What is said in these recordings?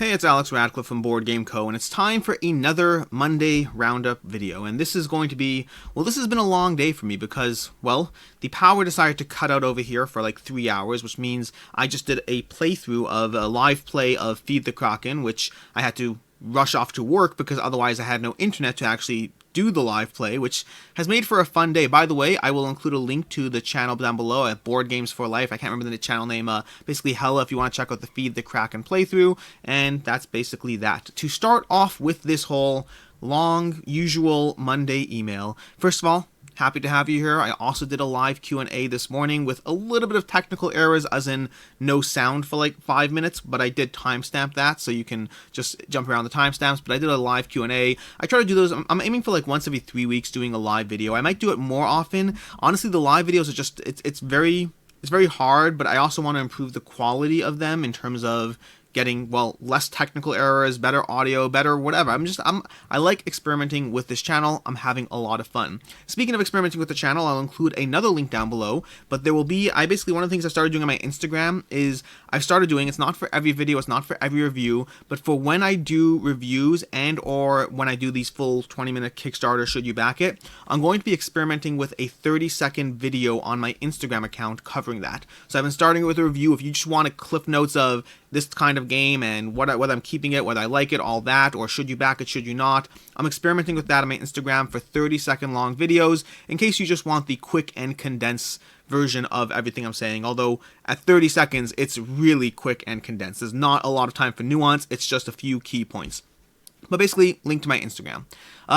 Hey, it's Alex Radcliffe from Board Game Co., and it's time for another Monday Roundup video. And this is going to be, well, this has been a long day for me because, well, the power decided to cut out over here for like 3 hours, which means I just did a playthrough of a live play of Feed the Kraken, which I had to rush off to work because otherwise I had no internet to actually do the live play, which has made for a fun day. By the way, I will include a link to the channel down below at Board Games for Life. I can't remember the channel name. Basically, hella, if you want to check out the Feed the Kraken playthrough, and that's basically that. To start off with this whole long, usual Monday email, first of all, happy to have you here. I also did a live Q&A this morning with a little bit of technical errors, as in no sound for like 5 minutes, but I did timestamp that, so you can just jump around the timestamps. But I did a live Q&A. I try to do those. I'm aiming for like once every 3 weeks doing a live video. I might do it more often. Honestly, the live videos are just, it's very hard, but I also want to improve the quality of them in terms of getting, well, less technical errors, better audio, better whatever. I like experimenting with this channel. I'm having a lot of fun. Speaking of experimenting with the channel, I'll include another link down below, but there will be, one of the things I started doing on my Instagram is it's not for every video, it's not for every review, but for when I do reviews and or when I do these full 20-minute Kickstarter, should you back it, I'm going to be experimenting with a 30-second video on my Instagram account covering that. So I've been starting with a review. If you just want a cliff notes of this kind of game and whether I'm keeping it, whether I like it, all that, or should you back it, should you not, I'm experimenting with that on my Instagram for 30-second long videos in case you just want the quick and condensed version of everything I'm saying. Although at 30 seconds, it's really quick and condensed. There's not a lot of time for nuance. It's just a few key points. But basically, link to my Instagram.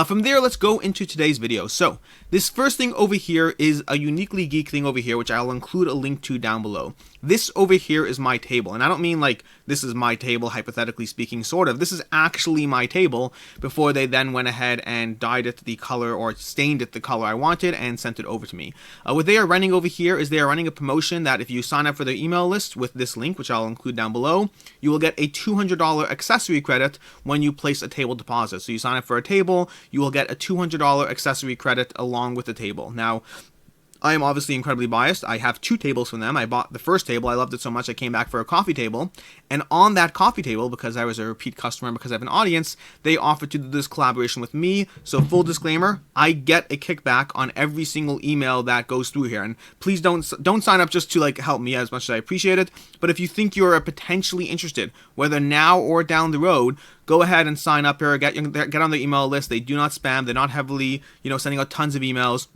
From there, let's go into today's video. So, this first thing over here is a uniquely geek thing over here, which I'll include a link to down below. This over here is my table, and I don't mean like this is my table, hypothetically speaking, sort of. This is actually my table before they then went ahead and dyed it the color or stained it the color I wanted and sent it over to me. What they are running over here is they are running a promotion that if you sign up for their email list with this link, which I'll include down below, you will get a $200 accessory credit when you place a table deposit. So you sign up for a table, you will get a $200 accessory credit along with the table. Now, I am obviously incredibly biased. I have 2 tables from them. I bought the first table. I loved it so much I came back for a coffee table. And on that coffee table, because I was a repeat customer and because I have an audience, they offered to do this collaboration with me. So full disclaimer, I get a kickback on every single email that goes through here. And please don't sign up just to like help me, as much as I appreciate it. But if you think you're potentially interested, whether now or down the road, go ahead and sign up here. Get on the email list. They do not spam. They're not heavily, sending out tons of emails.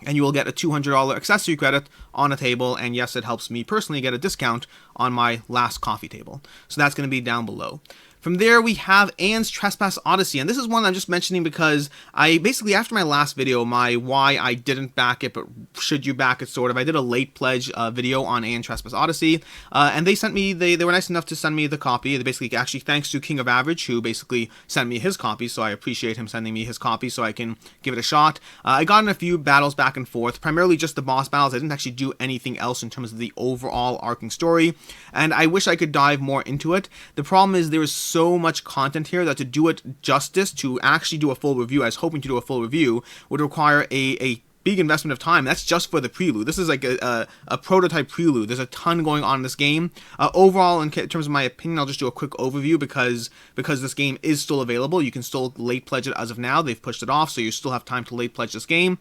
And you will get a $200 accessory credit on a table, and yes, it helps me personally get a discount on my last coffee table. So that's going to be down below. From there, we have Aeon's Trespass Odyssey, and this is one I'm just mentioning because I basically, after my last video, my why I didn't back it, but should you back it sort of, I did a late pledge video on Aeon Trespass Odyssey, and they sent me, they were nice enough to send me the copy. They basically, actually, thanks to King of Average, who basically sent me his copy, so I appreciate him sending me his copy so I can give it a shot. I got in a few battles back and forth, primarily just the boss battles. I didn't actually do anything else in terms of the overall arcing story, and I wish I could dive more into it. The problem is there is so much content here that to do it justice, to actually do a full review, I was hoping to do a full review, would require a big investment of time. That's just for the prelude. This is like a prototype prelude. There's a ton going on in this game. Overall, in terms of my opinion, I'll just do a quick overview because this game is still available. You can still late pledge it as of now. They've pushed it off, so you still have time to late pledge this game.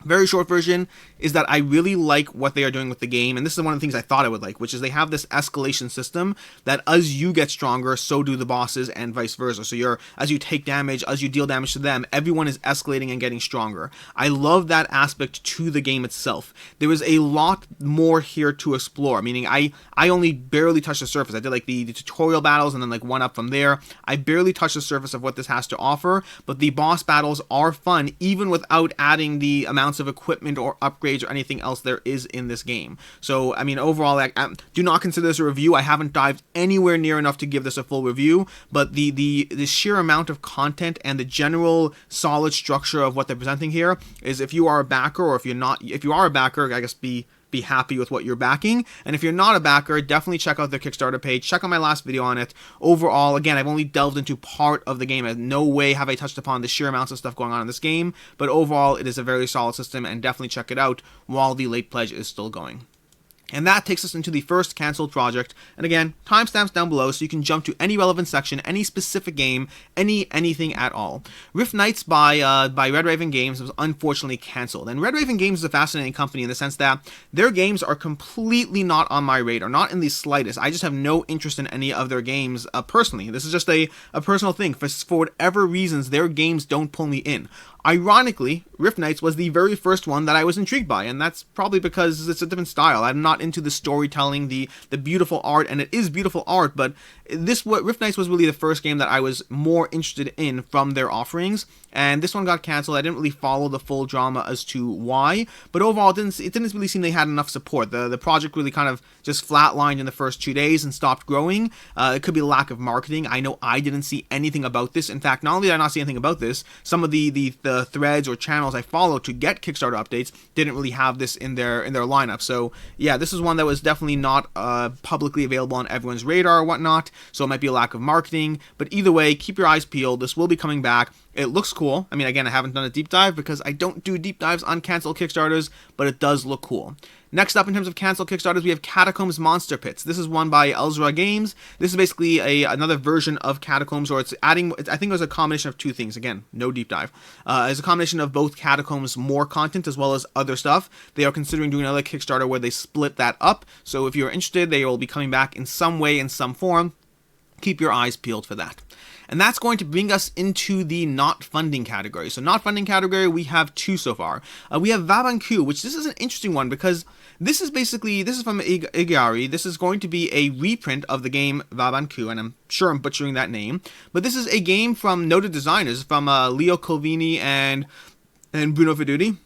Very short version is that I really like what they are doing with the game, and this is one of the things I thought I would like, which is they have this escalation system that as you get stronger, so do the bosses and vice versa. So as you take damage, as you deal damage to them, everyone is escalating and getting stronger. I love that aspect to the game itself. There is a lot more here to explore, meaning I only barely touched the surface. I did like the tutorial battles and then like one up from there. I barely touched the surface of what this has to offer, but the boss battles are fun even without adding the amounts of equipment or upgrades or anything else there is in this game. So, I mean, overall, do not consider this a review. I haven't dived anywhere near enough to give this a full review, but the sheer amount of content and the general solid structure of what they're presenting here is, if you are a backer, or if you are a backer, I guess be happy with what you're backing. And if you're not a backer, definitely check out their Kickstarter page. Check out my last video on it. Overall, again, I've only delved into part of the game. In no way have I touched upon the sheer amounts of stuff going on in this game, but overall, it is a very solid system, and definitely check it out while the late pledge is still going. And that takes us into the first cancelled project. And again, timestamps down below so you can jump to any relevant section, any specific game, anything at all. Rift Knights by Red Raven Games was unfortunately cancelled. And Red Raven Games is a fascinating company in the sense that their games are completely not on my radar, not in the slightest. I just have no interest in any of their games personally. This is just a personal thing. For whatever reasons, their games don't pull me in. Ironically, Rift Knights was the very first one that I was intrigued by, and that's probably because it's a different style. I'm not into the storytelling, the beautiful art, and it is beautiful art, but Rift Knights was really the first game that I was more interested in from their offerings, and this one got cancelled. I didn't really follow the full drama as to why, but overall it didn't really seem they had enough support. The project really kind of just flatlined in the first 2 days and stopped growing. It could be lack of marketing. I know I didn't see anything about this. In fact, not only did I not see anything about this, some of the threads or channels I follow to get Kickstarter updates didn't really have this in their lineup. So yeah, this is one that was definitely not publicly available on everyone's radar or whatnot, so it might be a lack of marketing, but either way, keep your eyes peeled. This will be coming back. It looks cool. I mean, again, I haven't done a deep dive because I don't do deep dives on canceled Kickstarters, but it does look cool. Next up, in terms of canceled Kickstarters, we have Catacombs Monster Pits. This is one by Elzra Games. This is basically another version of Catacombs, or it's adding, I think it was a combination of two things. Again, no deep dive. It's a combination of both Catacombs more content as well as other stuff. They are considering doing another Kickstarter where they split that up. So if you're interested, they will be coming back in some way, in some form. Keep your eyes peeled for that. And that's going to bring us into the not funding category. So not funding category, we have two so far. We have Vabanque, which this is an interesting one because this is from Igari. This is going to be a reprint of the game Vabanque, and I'm sure I'm butchering that name. But this is a game from noted designers, from Leo Colvini and Bruno Veduti.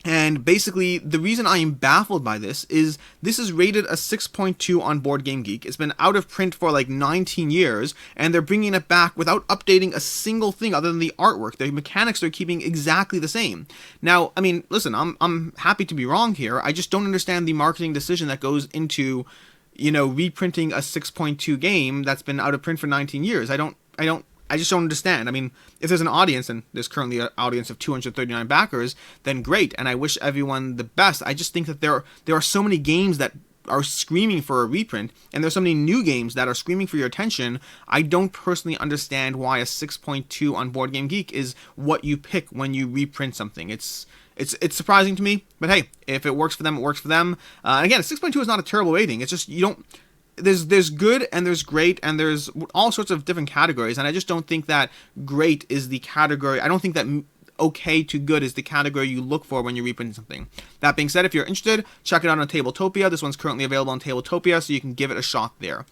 And basically, the reason I am baffled by this is rated a 6.2 on Board Game Geek. It's been out of print for like 19 years, and they're bringing it back without updating a single thing other than the artwork. The mechanics they're keeping exactly the same. Now, I mean, listen, I'm happy to be wrong here. I just don't understand the marketing decision that goes into, reprinting a 6.2 game that's been out of print for 19 years. I just don't understand. I mean, if there's an audience, and there's currently an audience of 239 backers, then great, and I wish everyone the best. I just think that there are so many games that are screaming for a reprint, and there's so many new games that are screaming for your attention. I don't personally understand why a 6.2 on Board Game Geek is what you pick when you reprint something. It's surprising to me, but hey, if it works for them, it works for them. Again, a 6.2 is not a terrible rating. It's just you don't... There's good and there's great and there's all sorts of different categories, and I just don't think that great is the category. I don't think that okay to good is the category you look for when you're reprinting something. That being said, if you're interested, check it out on Tabletopia. This one's currently available on Tabletopia, so you can give it a shot there.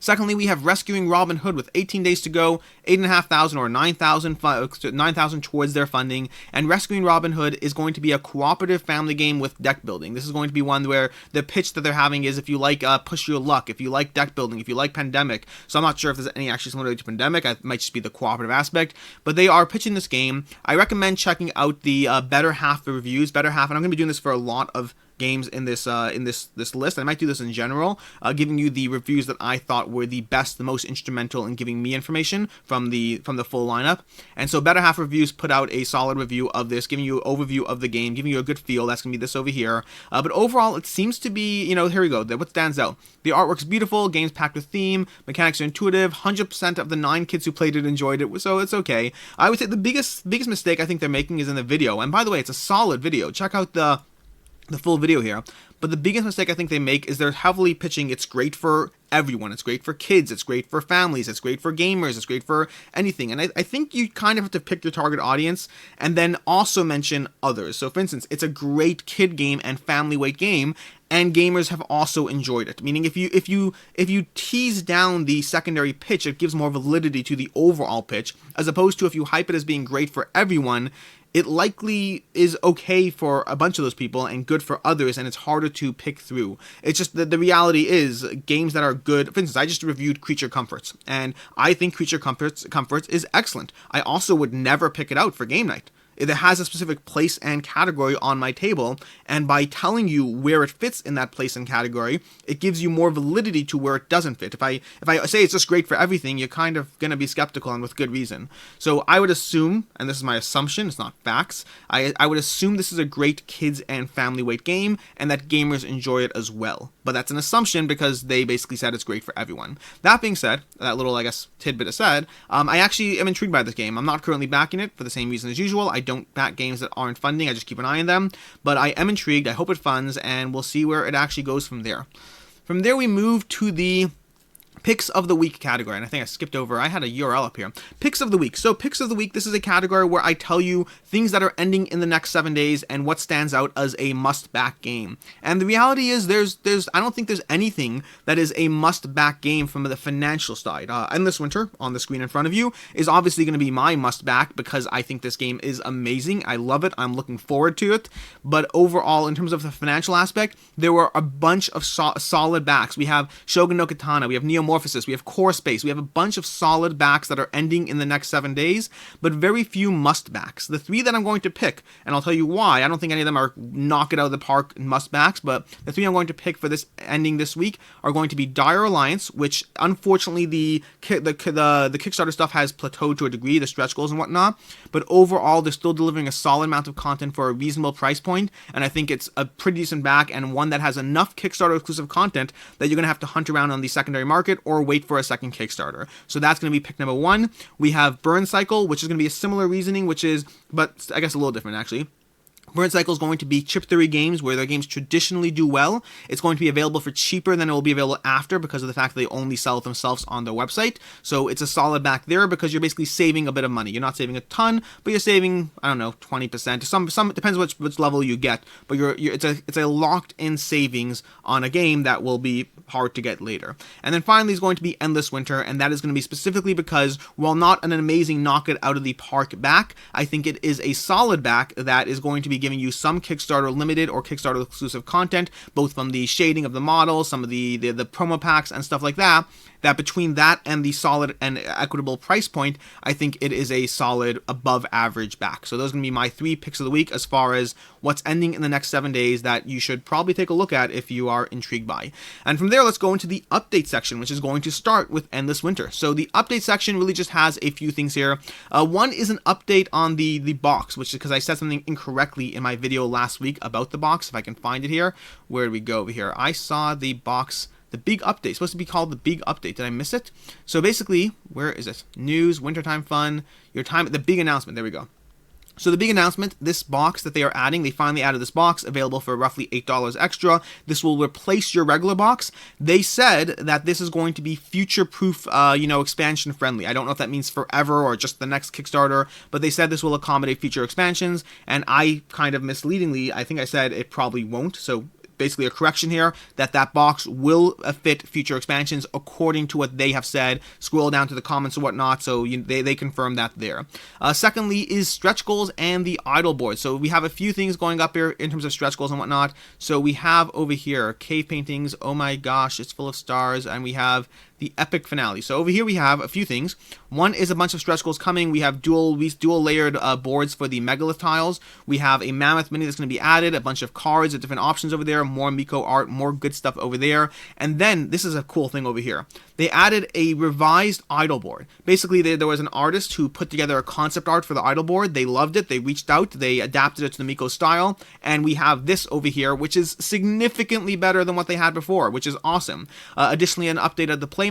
Secondly, we have Rescuing Robin Hood with 18 days to go, 8,500 or 9,000 towards their funding, and Rescuing Robin Hood is going to be a cooperative family game with deck building. This is going to be one where the pitch that they're having is if you like Push Your Luck, if you like deck building, if you like Pandemic. So I'm not sure if there's any actually similar to Pandemic. It might just be the cooperative aspect, but they are pitching this game. I recommend checking out the Better Half reviews. Better Half, and I'm going to be doing this for a lot of games in this list. I might do this in general, giving you the reviews that I thought were the best, the most instrumental in giving me information from the full lineup. And so Better Half Reviews put out a solid review of this, giving you an overview of the game, giving you a good feel. That's gonna be this over here. But overall, it seems to be, here we go. What stands out? The artwork's beautiful, game's packed with theme, mechanics are intuitive. 100% of the 9 kids who played it enjoyed it, so it's okay. I would say the biggest mistake I think they're making is in the video. And by the way, it's a solid video. Check out the full video here. But the biggest mistake I think they make is they're heavily pitching it's great for everyone. It's great for kids. It's great for families. It's great for gamers. It's great for anything. And I think you kind of have to pick your target audience and then also mention others. So for instance, it's a great kid game and family weight game, and gamers have also enjoyed it. Meaning if you tease down the secondary pitch, it gives more validity to the overall pitch, as opposed to if you hype it as being great for everyone, it likely is okay for a bunch of those people and good for others, and it's harder to pick through. It's just that the reality is games that are good. For instance, I just reviewed Creature Comforts, and I think Creature Comforts is excellent. I also would never pick it out for game night. it has a specific place and category on my table, and by telling you where it fits in that place and category, it gives you more validity to where it doesn't fit. If I say it's just great for everything, you're kind of going to be skeptical, and with good reason. So I would assume, and this is my assumption, it's not facts, I would assume this is a great kids and family weight game, and that gamers enjoy it as well. But that's an assumption because they basically said it's great for everyone. That being said, that little, I guess, tidbit aside, I actually am intrigued by this game. I'm not currently backing it for the same reason as usual. I don't back games that aren't funding, I just keep an eye on them. But I am intrigued, I hope it funds, and we'll see where it actually goes from there. From there we move to the Picks of the Week category, and I think I skipped over, I had a URL up here. Picks of the Week. So Picks of the Week, this is a category where I tell you things that are ending in the next 7 days and what stands out as a must-back game. And the reality is I don't think there's anything that is a must-back game from the financial side. Endless Winter, on the screen in front of you, is obviously going to be my must-back because I think this game is amazing. I love it. I'm looking forward to it. But overall, in terms of the financial aspect, there were a bunch of solid backs. We have Shogun no Katana, we have Neomorphosis, we have Core Space, we have a bunch of solid backs that are ending in the next 7 days, but very few must backs. The 3 that I'm going to pick, and I'll tell you why, I don't think any of them are knock it out of the park must backs, but the 3 I'm going to pick for this ending this week are going to be Dire Alliance, which unfortunately the Kickstarter stuff has plateaued to a degree, the stretch goals and whatnot, but overall they're still delivering a solid amount of content for a reasonable price point, and I think it's a pretty decent back and one that has enough Kickstarter exclusive content that you're going to have to hunt around on the secondary market or wait for a second Kickstarter. So that's going to be pick number 1. We have Burncycle, which is going to be a similar reasoning, but I guess a little different actually. Burncycle is going to be chip theory games where their games traditionally do well. It's going to be available for cheaper than it will be available after because of the fact that they only sell it themselves on their website. So it's a solid back there because you're basically saving a bit of money. You're not saving a ton, but you're saving, I don't know, 20%. Some it depends which level you get, but it's a locked in savings on a game that will be hard to get later. And then finally is going to be Endless Winter, and that is going to be specifically because while not an amazing knock it out of the park back, I think it is a solid back that is going to be giving you some Kickstarter limited or Kickstarter exclusive content, both from the shading of the models, some of the promo packs and stuff like that, that between that and the solid and equitable price point, I think it is a solid above average back. So those are going to be my 3 picks of the week as far as what's ending in the next 7 days that you should probably take a look at if you are intrigued by. And from there, let's go into the update section, which is going to start with Endless Winter. So the update section really just has a few things here. One is an update on the box, which is because I said something incorrectly in my video last week about the box. If I can find it here. Where did we go over here? I saw the box, the big update. It's supposed to be called the big update. Did I miss it? So basically, where is it? News, wintertime fun, the big announcement. There we go. So the big announcement, this box that they are adding, they finally added this box, available for roughly $8 extra. This will replace your regular box. They said that this is going to be future-proof, expansion friendly. I don't know if that means forever or just the next Kickstarter, but they said this will accommodate future expansions, and I kind of misleadingly, I think I said it probably won't, so basically a correction here, that box will fit future expansions according to what they have said. Scroll down to the comments and whatnot, so they confirm that there. Secondly is stretch goals and the idle board. So we have a few things going up here in terms of stretch goals and whatnot. So we have over here cave paintings, oh my gosh, it's full of stars, and we have the epic finale. So over here we have a few things. One is a bunch of stretch goals coming. We have dual layered boards for the megalith tiles. We have a mammoth mini that's going to be added, a bunch of cards at different options over there, more Miko art, more good stuff over there. And then this is a cool thing over here. They added a revised idle board. Basically, there was an artist who put together a concept art for the idle board. They loved it. They reached out. They adapted it to the Miko style. And we have this over here, which is significantly better than what they had before, which is awesome. Additionally, an update of the playmats.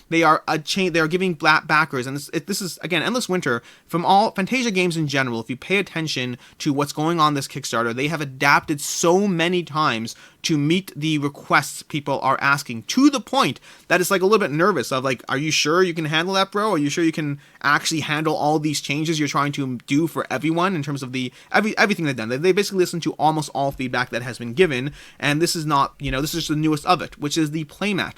They are giving backers, and this is again Endless Winter from all Fantasia games in general. If you pay attention to what's going on this Kickstarter, they have adapted so many times to meet the requests people are asking, to the point that it's like a little bit nervous of like, are you sure you can handle that, bro? Are you sure you can actually handle all these changes you're trying to do for everyone in terms of everything they've done? They basically listened to almost all feedback that has been given, and this is not, this is just the newest of it, which is the playmat.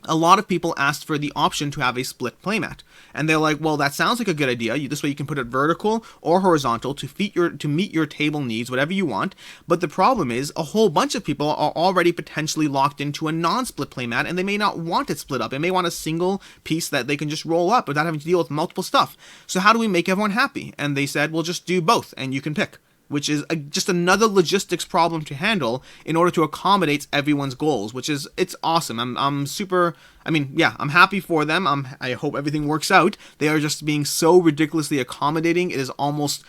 a lot of people asked for the option to have a split playmat. And they're like, well, that sounds like a good idea. This way you can put it vertical or horizontal to meet your table needs, whatever you want. But the problem is a whole bunch of people are already potentially locked into a non-split playmat, and they may not want it split up. They may want a single piece that they can just roll up without having to deal with multiple stuff. So how do we make everyone happy? And they said, well, just do both, and you can pick. Which is just another logistics problem to handle in order to accommodate everyone's goals, it's awesome. I'm super, I'm happy for them. I hope everything works out. They are just being so ridiculously accommodating. It is almost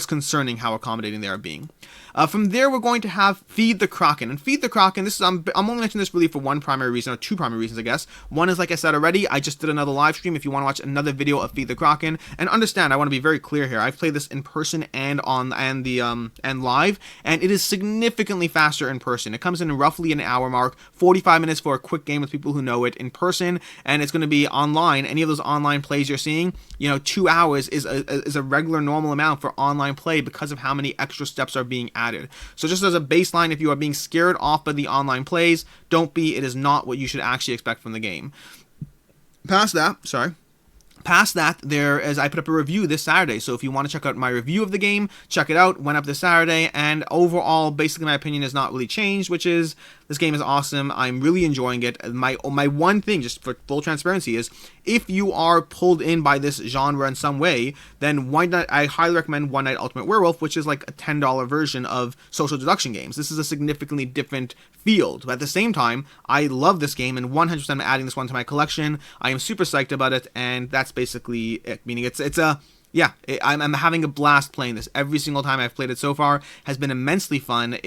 concerning how accommodating they are being. From there, we're going to have Feed the Kraken. And Feed the Kraken, I'm only mentioning this really for one primary reason, or two primary reasons, I guess. One is, like I said already, I just did another live stream. If you want to watch another video of Feed the Kraken, and understand, I want to be very clear here. I've played this in person and live, and it is significantly faster in person. It comes in roughly an hour mark, 45 minutes for a quick game with people who know it in person, and it's going to be online. Any of those online plays you're seeing, 2 hours is a regular normal amount for online play because of how many extra steps are being added. So just as a baseline, if you are being scared off by the online plays, don't be. It is not what you should actually expect from the game. Past that, I put up a review this Saturday, so if you want to check out my review of the game, check it out. Went up this Saturday, and overall, basically my opinion has not really changed, which is, this game is awesome. I'm really enjoying it. My one thing, just for full transparency, is if you are pulled in by this genre in some way, then I highly recommend One Night Ultimate Werewolf, which is like a $10 version of social deduction games. This is a significantly different field, but at the same time, I love this game, and 100% I'm adding this one to my collection. I am super psyched about it, and that's basically it. Meaning I'm having a blast playing this. Every single time I've played it so far has been immensely fun.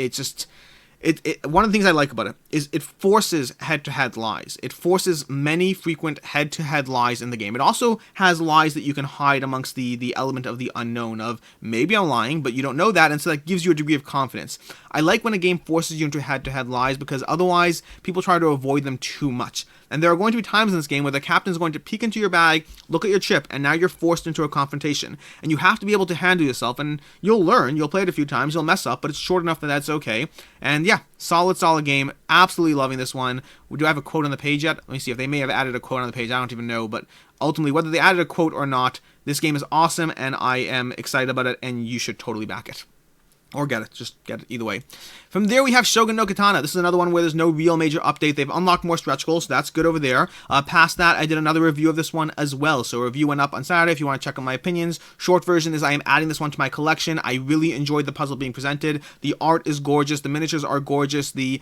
One of the things I like about it is it forces head-to-head lies. It forces many frequent head-to-head lies in the game. It also has lies that you can hide amongst the element of the unknown of, maybe I'm lying, but you don't know that, and so that gives you a degree of confidence. I like when a game forces you into head-to-head lies, because otherwise people try to avoid them too much. And there are going to be times in this game where the captain is going to peek into your bag, look at your chip, and now you're forced into a confrontation. And you have to be able to handle yourself, and you'll learn. You'll play it a few times, you'll mess up, but it's short enough that that's okay. And yeah, solid game. Absolutely loving this one. Do I have a quote on the page yet? Let me see if they may have added a quote on the page. I don't even know, but ultimately, whether they added a quote or not, this game is awesome, and I am excited about it, and you should totally back it. Or get it. Just get it either way. From there, we have Shogun no Katana. This is another one where there's no real major update. They've unlocked more stretch goals, so that's good over there. Past that, I did another review of this one as well. So a review went up on Saturday if you want to check out my opinions. Short version is I am adding this one to my collection. I really enjoyed the puzzle being presented. The art is gorgeous. The miniatures are gorgeous. The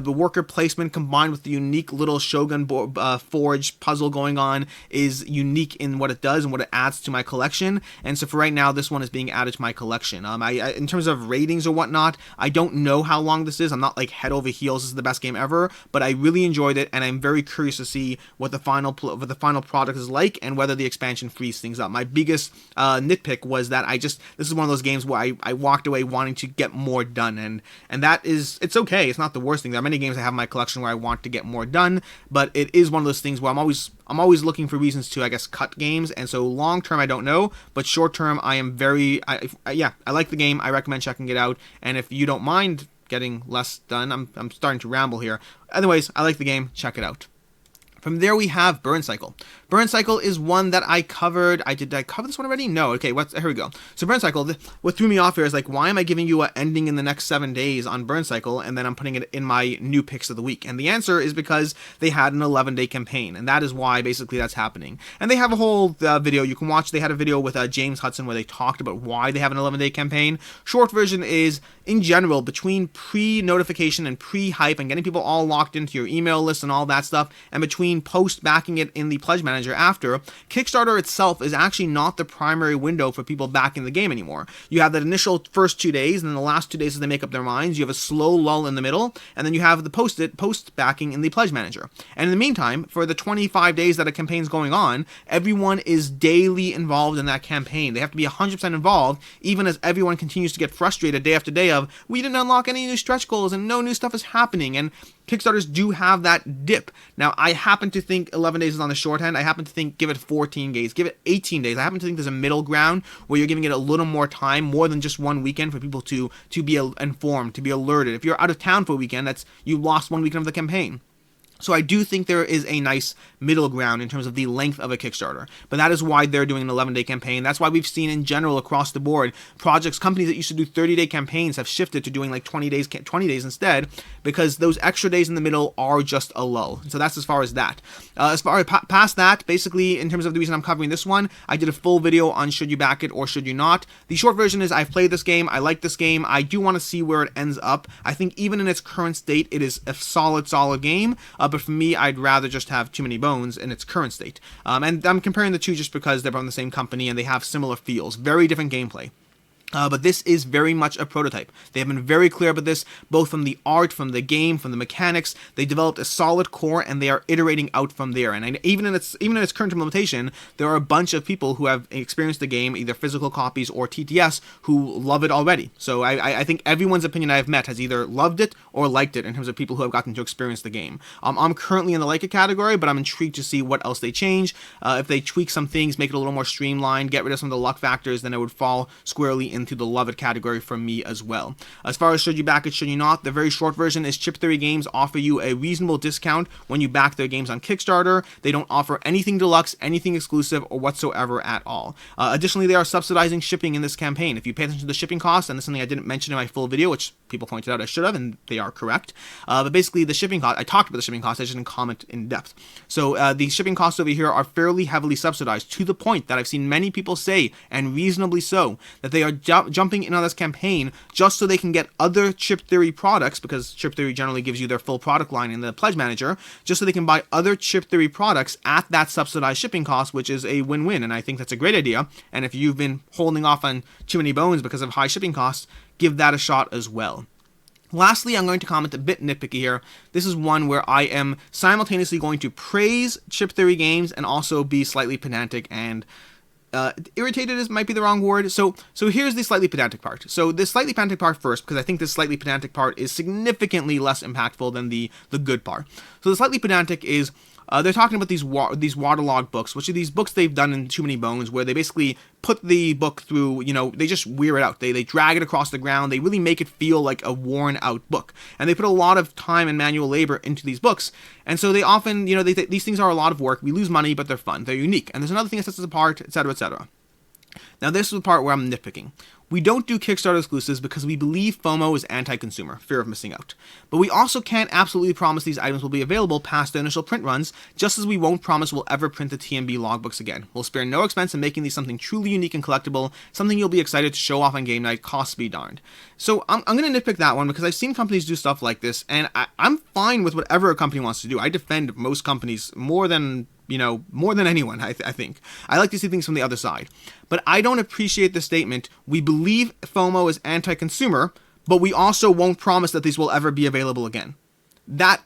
worker placement combined with the unique little Shogun forge puzzle going on is unique in what it does and what it adds to my collection. And so for right now, this one is being added to my collection. In terms of ratings or whatnot, I don't know how long this is. I'm not like head over heels, this is the best game ever, but I really enjoyed it, and I'm very curious to see what the final product is like, and whether the expansion frees things up. My biggest nitpick was that this is one of those games where I walked away wanting to get more done, and that is, it's okay, it's not the worst thing. There are many games I have in my collection where I want to get more done, but it is one of those things where I'm always looking for reasons to, I guess, cut games, and so long term I don't know, but short term I am I like the game. I recommend checking it out, and if you don't mind getting less done, I'm starting to ramble here. Anyways, I like the game. Check it out. From there, we have Burncycle. Burncycle is one that I covered. Did I cover this one already? No. Okay, here we go. So Burncycle, what threw me off here is like, why am I giving you an ending in the next 7 days on Burncycle, and then I'm putting it in my new picks of the week? And the answer is because they had an 11-day campaign, and that is why basically that's happening. And they have a whole video you can watch. They had a video with James Hudson where they talked about why they have an 11-day campaign. Short version is, in general, between pre-notification and pre-hype and getting people all locked into your email list and all that stuff, and between post backing it in the pledge manager after, Kickstarter itself is actually not the primary window for people backing the game anymore. You have that initial first 2 days, and then the last 2 days as they make up their minds, you have a slow lull in the middle, and then you have the post backing in the pledge manager. And in the meantime, for the 25 days that a campaign's going on, everyone is daily involved in that campaign. They have to be 100% involved, even as everyone continues to get frustrated day after day of, we didn't unlock any new stretch goals and no new stuff is happening, and Kickstarters do have that dip. Now, I happen to think 11 days is on the short end. I happen to think give it 14 days, give it 18 days. I happen to think there's a middle ground where you're giving it a little more time, more than just 1 weekend, for people to be informed, to be alerted. If you're out of town for a weekend, you lost 1 weekend of the campaign. So I do think there is a nice middle ground in terms of the length of a Kickstarter. But that is why they're doing an 11-day campaign. That's why we've seen in general across the board, companies that used to do 30-day campaigns have shifted to doing like 20 days instead, because those extra days in the middle are just a lull. So that's as far as that. As far as past that, basically, in terms of the reason I'm covering this one, I did a full video on should you back it or should you not. The short version is I've played this game, I like this game, I do want to see where it ends up. I think even in its current state, it is a solid game. But for me, I'd rather just have Too Many Bones in its current state. And I'm comparing the two just because they're from the same company and they have similar feels. Very different gameplay. But this is very much a prototype. They have been very clear about this, both from the art, from the game, from the mechanics. They developed a solid core, and they are iterating out from there. And even in its current implementation, there are a bunch of people who have experienced the game, either physical copies or TTS, who love it already. So I think everyone's opinion I've met has either loved it or liked it in terms of people who have gotten to experience the game. I'm currently in the like it category, but I'm intrigued to see what else they change. If they tweak some things, make it a little more streamlined, get rid of some of the luck factors, then it would fall squarely into the love it category for me as well. As far as should you back it, should you not, the very short version is Chip Theory Games offer you a reasonable discount when you back their games on Kickstarter. They don't offer anything deluxe, anything exclusive, or whatsoever at all. Additionally, they are subsidizing shipping in this campaign. If you pay attention to the shipping costs, and this is something I didn't mention in my full video, which people pointed out I should have, and they are correct. But basically, the shipping cost, I talked about the shipping costs, I just didn't comment in depth. So the shipping costs over here are fairly heavily subsidized, to the point that I've seen many people say, and reasonably so, that they are jumping in on this campaign just so they can get other Chip Theory products, because Chip Theory generally gives you their full product line in the Pledge Manager, just so they can buy other Chip Theory products at that subsidized shipping cost, which is a win-win, and I think that's a great idea. And if you've been holding off on Too Many Bones because of high shipping costs, give that a shot as well. Lastly, I'm going to comment a bit nitpicky here. This is one where I am simultaneously going to praise Chip Theory Games and also be slightly pedantic and irritated might be the wrong word. So here's the slightly pedantic part. So the slightly pedantic part first, because I think this slightly pedantic part is significantly less impactful than the good part. So the slightly pedantic is they're talking about these waterlogged books, which are these books they've done in Too Many Bones, where they basically put the book through, they just wear it out. They drag it across the ground. They really make it feel like a worn out book. And they put a lot of time and manual labor into these books. And so they often, these things are a lot of work. We lose money, but they're fun. They're unique. And there's another thing that sets us apart, etc., etc. Now, this is the part where I'm nitpicking. We don't do Kickstarter exclusives because we believe FOMO is anti-consumer, fear of missing out. But we also can't absolutely promise these items will be available past the initial print runs, just as we won't promise we'll ever print the TMB logbooks again. We'll spare no expense in making these something truly unique and collectible, something you'll be excited to show off on game night, costs be darned. So I'm going to nitpick that one because I've seen companies do stuff like this, and I'm fine with whatever a company wants to do. I defend most companies more than anyone, I think. I like to see things from the other side. But I don't appreciate the statement, we believe FOMO is anti-consumer, but we also won't promise that these will ever be available again. That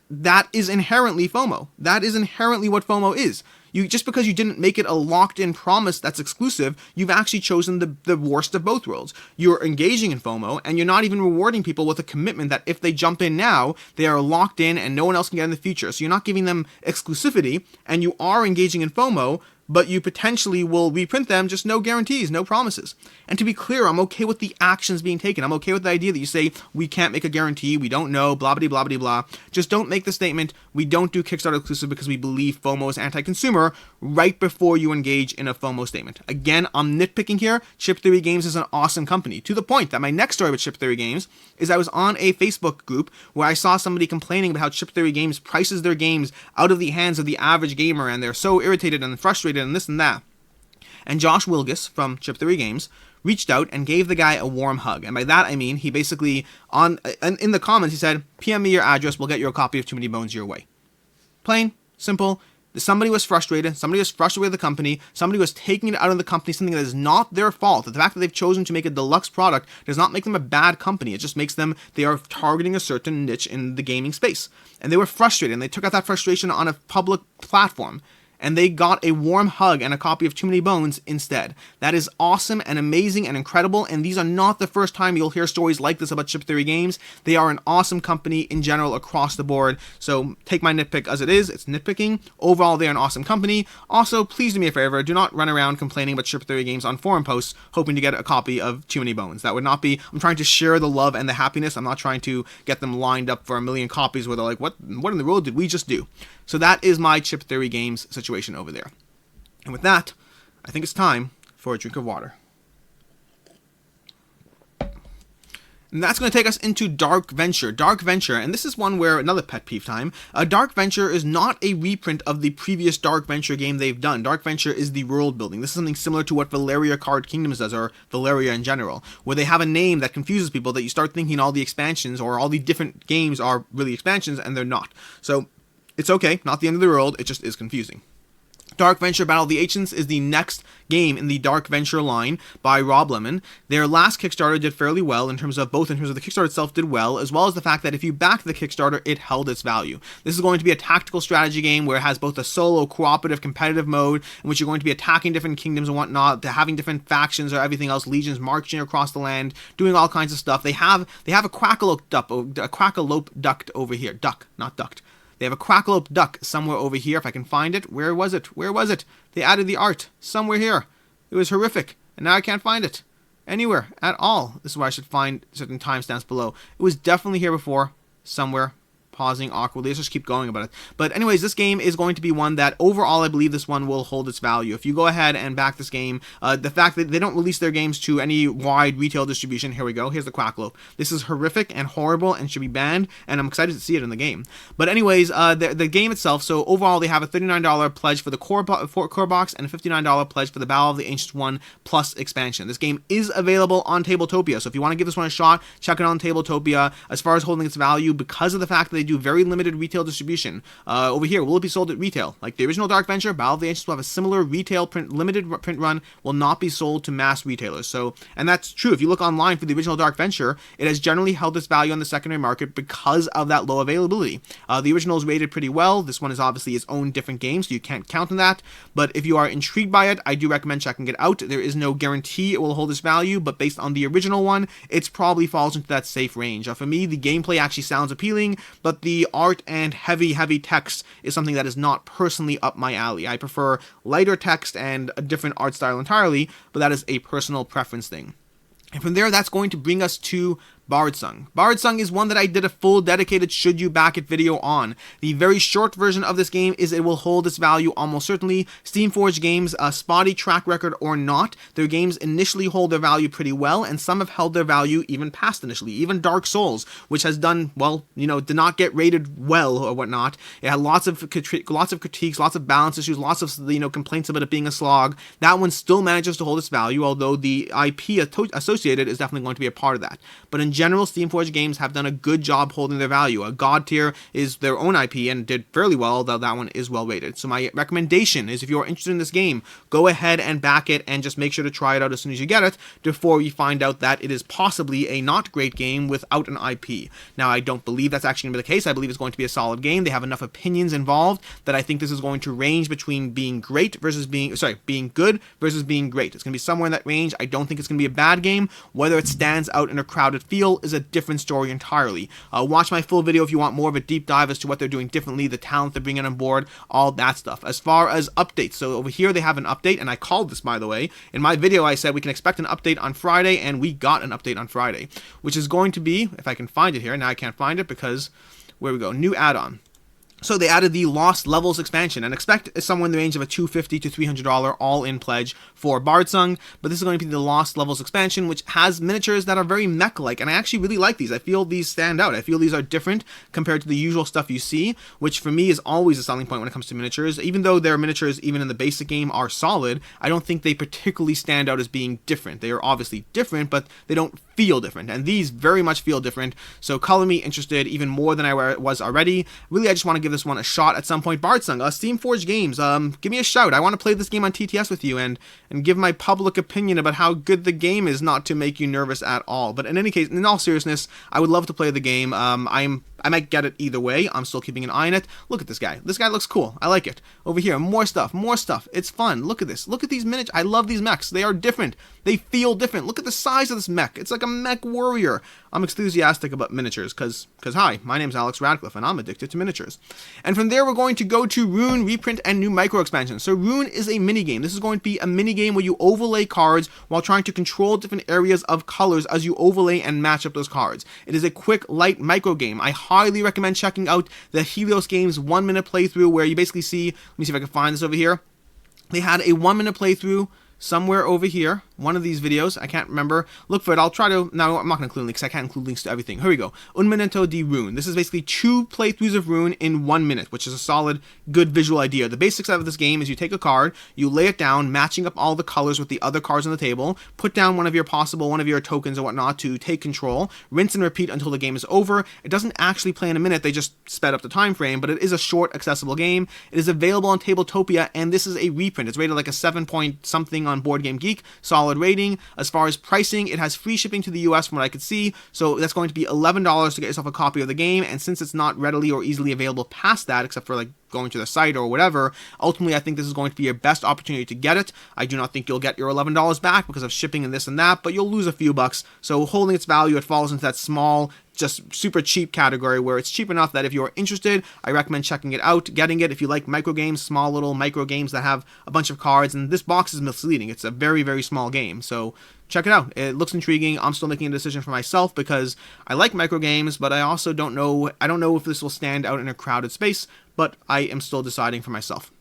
is inherently FOMO. That is inherently what FOMO is. Just because you didn't make it a locked-in promise that's exclusive, you've actually chosen the worst of both worlds. You're engaging in FOMO, and you're not even rewarding people with a commitment that if they jump in now, they are locked in and no one else can get in the future. So you're not giving them exclusivity, and you are engaging in FOMO, but you potentially will reprint them, just no guarantees, no promises. And to be clear, I'm okay with the actions being taken. I'm okay with the idea that you say, we can't make a guarantee, we don't know, blah, blah, blah, blah, blah. Just don't make the statement, we don't do Kickstarter exclusive because we believe FOMO is anti-consumer, right before you engage in a FOMO statement. Again, I'm nitpicking here. Chip Theory Games is an awesome company, to the point that my next story with Chip Theory Games is I was on a Facebook group where I saw somebody complaining about how Chip Theory Games prices their games out of the hands of the average gamer, and they're so irritated and frustrated and this and that. And Josh Wilgus from Chip Theory Games reached out and gave the guy a warm hug. And by that I mean he basically, in the comments, he said, PM me your address, we'll get you a copy of Too Many Bones your way. Plain, simple. Somebody was frustrated with the company, somebody was taking it out of the company, something that is not their fault. The fact that they've chosen to make a deluxe product does not make them a bad company. It just makes them, they are targeting a certain niche in the gaming space. And they were frustrated, and they took out that frustration on a public platform. and they got a warm hug and a copy of Too Many Bones instead. That is awesome and amazing and incredible, and these are not the first time you'll hear stories like this about Chip Theory Games. They are an awesome company in general across the board, so take my nitpick as it is. It's nitpicking. Overall, they're an awesome company. Also, please do me a favor, do not run around complaining about Chip Theory Games on forum posts hoping to get a copy of Too Many Bones. That would not be, I'm trying to share the love and the happiness. I'm not trying to get them lined up for a million copies where they're like, what in the world did we just do? So that is my Chip Theory Games situation over there. And with that, I think it's time for a drink of water. And that's going to take us into Dark Venture. Dark Venture, and this is one where, another pet peeve time, Dark Venture is not a reprint of the previous Dark Venture game they've done. Dark Venture is the world building. This is something similar to what Valeria Card Kingdoms does, or Valeria in general, where they have a name that confuses people, that you start thinking all the expansions or all the different games are really expansions, and they're not. So, it's okay, not the end of the world, it just is confusing. Dark Venture Battle of the Ancients is the next game in the Dark Venture line by Rob Lemon. Their last Kickstarter did fairly well in terms of the Kickstarter itself did well, as well as the fact that if you backed the Kickstarter, it held its value. This is going to be a tactical strategy game where it has both a solo, cooperative, competitive mode in which you're going to be attacking different kingdoms and whatnot, having different factions or everything else, legions marching across the land, doing all kinds of stuff. They have a Quackalope duct over here. Duck, not duct. They have a Quackalope duck somewhere over here, if I can find it. Where was it? Where was it? They added the art somewhere here. It was horrific, and now I can't find it anywhere at all. This is where I should find certain timestamps below. It was definitely here before, somewhere. Pausing awkwardly. Let's just keep going about it. But anyways, this game is going to be one that overall I believe this one will hold its value. If you go ahead and back this game, the fact that they don't release their games to any wide retail distribution, here we go, here's the Quackalope. This is horrific and horrible and should be banned, and I'm excited to see it in the game. But anyways, the game itself, so overall they have a $39 pledge for the core box and a $59 pledge for the Battle of the Ancients 1 plus expansion. This game is available on Tabletopia, so if you want to give this one a shot, check it out on Tabletopia. As far as holding its value, because of the fact that they do very limited retail distribution. Over here, will it be sold at retail? Like the original Dark Venture, Battle of the Ancients will have a similar retail limited print run, will not be sold to mass retailers. So, and that's true. If you look online for the original Dark Venture, it has generally held its value on the secondary market because of that low availability. The original is rated pretty well. This one is obviously its own different game, so you can't count on that. But if you are intrigued by it, I do recommend checking it out. There is no guarantee it will hold its value, but based on the original one, it probably falls into that safe range. For me, the gameplay actually sounds appealing, but the art and heavy text is something that is not personally up my alley. I prefer lighter text and a different art style entirely, but that is a personal preference thing. And from there, that's going to bring us to Bardsung. Bardsung is one that I did a full dedicated should you back it video on. The very short version of this game is it will hold its value almost certainly. Steamforged Games, a spotty track record or not, their games initially hold their value pretty well, and some have held their value even past initially. Even Dark Souls, which has done, well, did not get rated well or whatnot. It had lots of critiques, lots of balance issues, lots of, complaints about it being a slog. That one still manages to hold its value, although the IP associated is definitely going to be a part of that. But in general, Steamforged Games have done a good job holding their value. A God Tier is their own IP and did fairly well, although that one is well rated. So my recommendation is if you are interested in this game, go ahead and back it and just make sure to try it out as soon as you get it before you find out that it is possibly a not great game without an IP. Now, I don't believe that's actually going to be the case. I believe it's going to be a solid game. They have enough opinions involved that I think this is going to range between being great versus being good versus being great. It's going to be somewhere in that range. I don't think it's going to be a bad game. Whether it stands out in a crowded field is a different story entirely. Watch my full video if you want more of a deep dive as to what they're doing differently, the talent they're bringing on board, all that stuff. As far as updates, so over here they have an update, and I called this, by the way. In my video I said we can expect an update on Friday, and we got an update on Friday, which is going to be, if I can find it here, now I can't find it because, where we go, new add-on. So they added the Lost Levels expansion, and expect somewhere in the range of a $250 to $300 all-in pledge for Bardsung, but this is going to be the Lost Levels expansion, which has miniatures that are very mech-like, and I actually really like these. I feel these stand out. I feel these are different compared to the usual stuff you see, which for me is always a selling point when it comes to miniatures. Even though their miniatures, even in the basic game, are solid, I don't think they particularly stand out as being different. They are obviously different, but they don't feel different, and these very much feel different, so color me interested even more than I was already. Really, I just want to give give this one a shot at some point. Bardsung, Steamforged Games, give me a shout. I want to play this game on TTS with you and give my public opinion about how good the game is, not to make you nervous at all. But in any case, in all seriousness, I would love to play the game. I might get it either way. I'm still keeping an eye on it. Look at this guy. This guy looks cool. I like it. Over here, more stuff, more stuff. It's fun. Look at this. Look at these miniatures. I love these mechs. They are different. They feel different. Look at the size of this mech. It's like a mech warrior. I'm enthusiastic about miniatures because hi, my name's Alex Radcliffe and I'm addicted to miniatures. And from there, we're going to go to Rune, reprint, and new micro expansion. So Rune is a mini game. This is going to be a mini game where you overlay cards while trying to control different areas of colors as you overlay and match up those cards. It is a quick, light micro game. I highly recommend checking out the Helios Games 1 minute playthrough where you basically see, let me see if I can find this over here. They had a 1 minute playthrough somewhere over here, one of these videos, I can't remember. Look for it. I'll try to, no, I'm not going to include links, I can't include links to everything. Here we go. Un Minuto di Rune. This is basically 2 playthroughs of Rune in 1 minute, which is a solid, good visual idea. The basics of this game is you take a card, you lay it down, matching up all the colors with the other cards on the table, put down one of your tokens and whatnot to take control, rinse and repeat until the game is over. It doesn't actually play in a minute, they just sped up the time frame, but it is a short, accessible game. It is available on Tabletopia, and this is a reprint. It's rated like a 7 point something on Board Game Geek, solid rating. As far as pricing, it has free shipping to the US from what I could see, so that's going to be $11 to get yourself a copy of the game, and since it's not readily or easily available past that, except for like going to the site or whatever, ultimately I think this is going to be your best opportunity to get it. I do not think you'll get your $11 back because of shipping and this and that, but you'll lose a few bucks, so holding its value, it falls into that small, just super cheap category where it's cheap enough that if you're interested, I recommend checking it out, getting it if you like micro games, small little micro games that have a bunch of cards, and this box is misleading. It's a very, very small game, so check it out. It looks intriguing. I'm still making a decision for myself because I like micro games, but I also don't know if this will stand out in a crowded space, but I am still deciding for myself.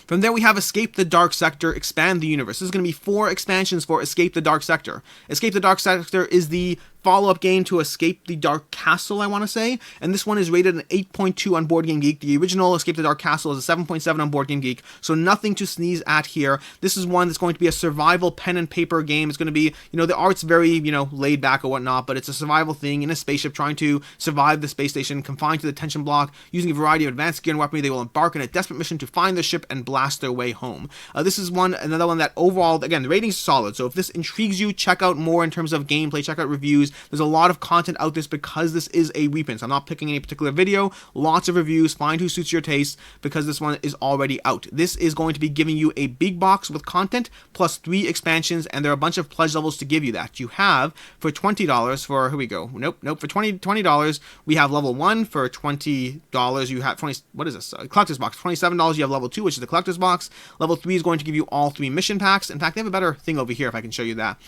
From there, we have Escape the Dark Sector, Expand the Universe. This is going to be 4 expansions for Escape the Dark Sector. Escape the Dark Sector is the follow-up game to Escape the Dark Castle, I want to say, and this one is rated an 8.2 on Board Game Geek. The original Escape the Dark Castle is a 7.7 on Board Game Geek, so nothing to sneeze at here. This is one that's going to be a survival pen and paper game. It's going to be, the art's very, laid back or whatnot, but it's a survival thing in a spaceship trying to survive the space station, confined to the tension block. Using a variety of advanced gear and weaponry, they will embark on a desperate mission to find the ship and blast their way home. This is another one that overall, again, the rating's solid, so if this intrigues you, check out more in terms of gameplay, check out reviews. There's a lot of content out there because this is a reprint. So I'm not picking any particular video, lots of reviews, find who suits your taste because this one is already out. This is going to be giving you a big box with content plus 3 expansions, and there are a bunch of pledge levels to give you that. You have for $20 for, here we go, nope, for $20 we have level 1. For $20 you have 20, what is this, collector's box. $27 you have level 2, which is the collector's box. Level 3 is going to give you all 3 mission packs. In fact, they have a better thing over here if I can show you that.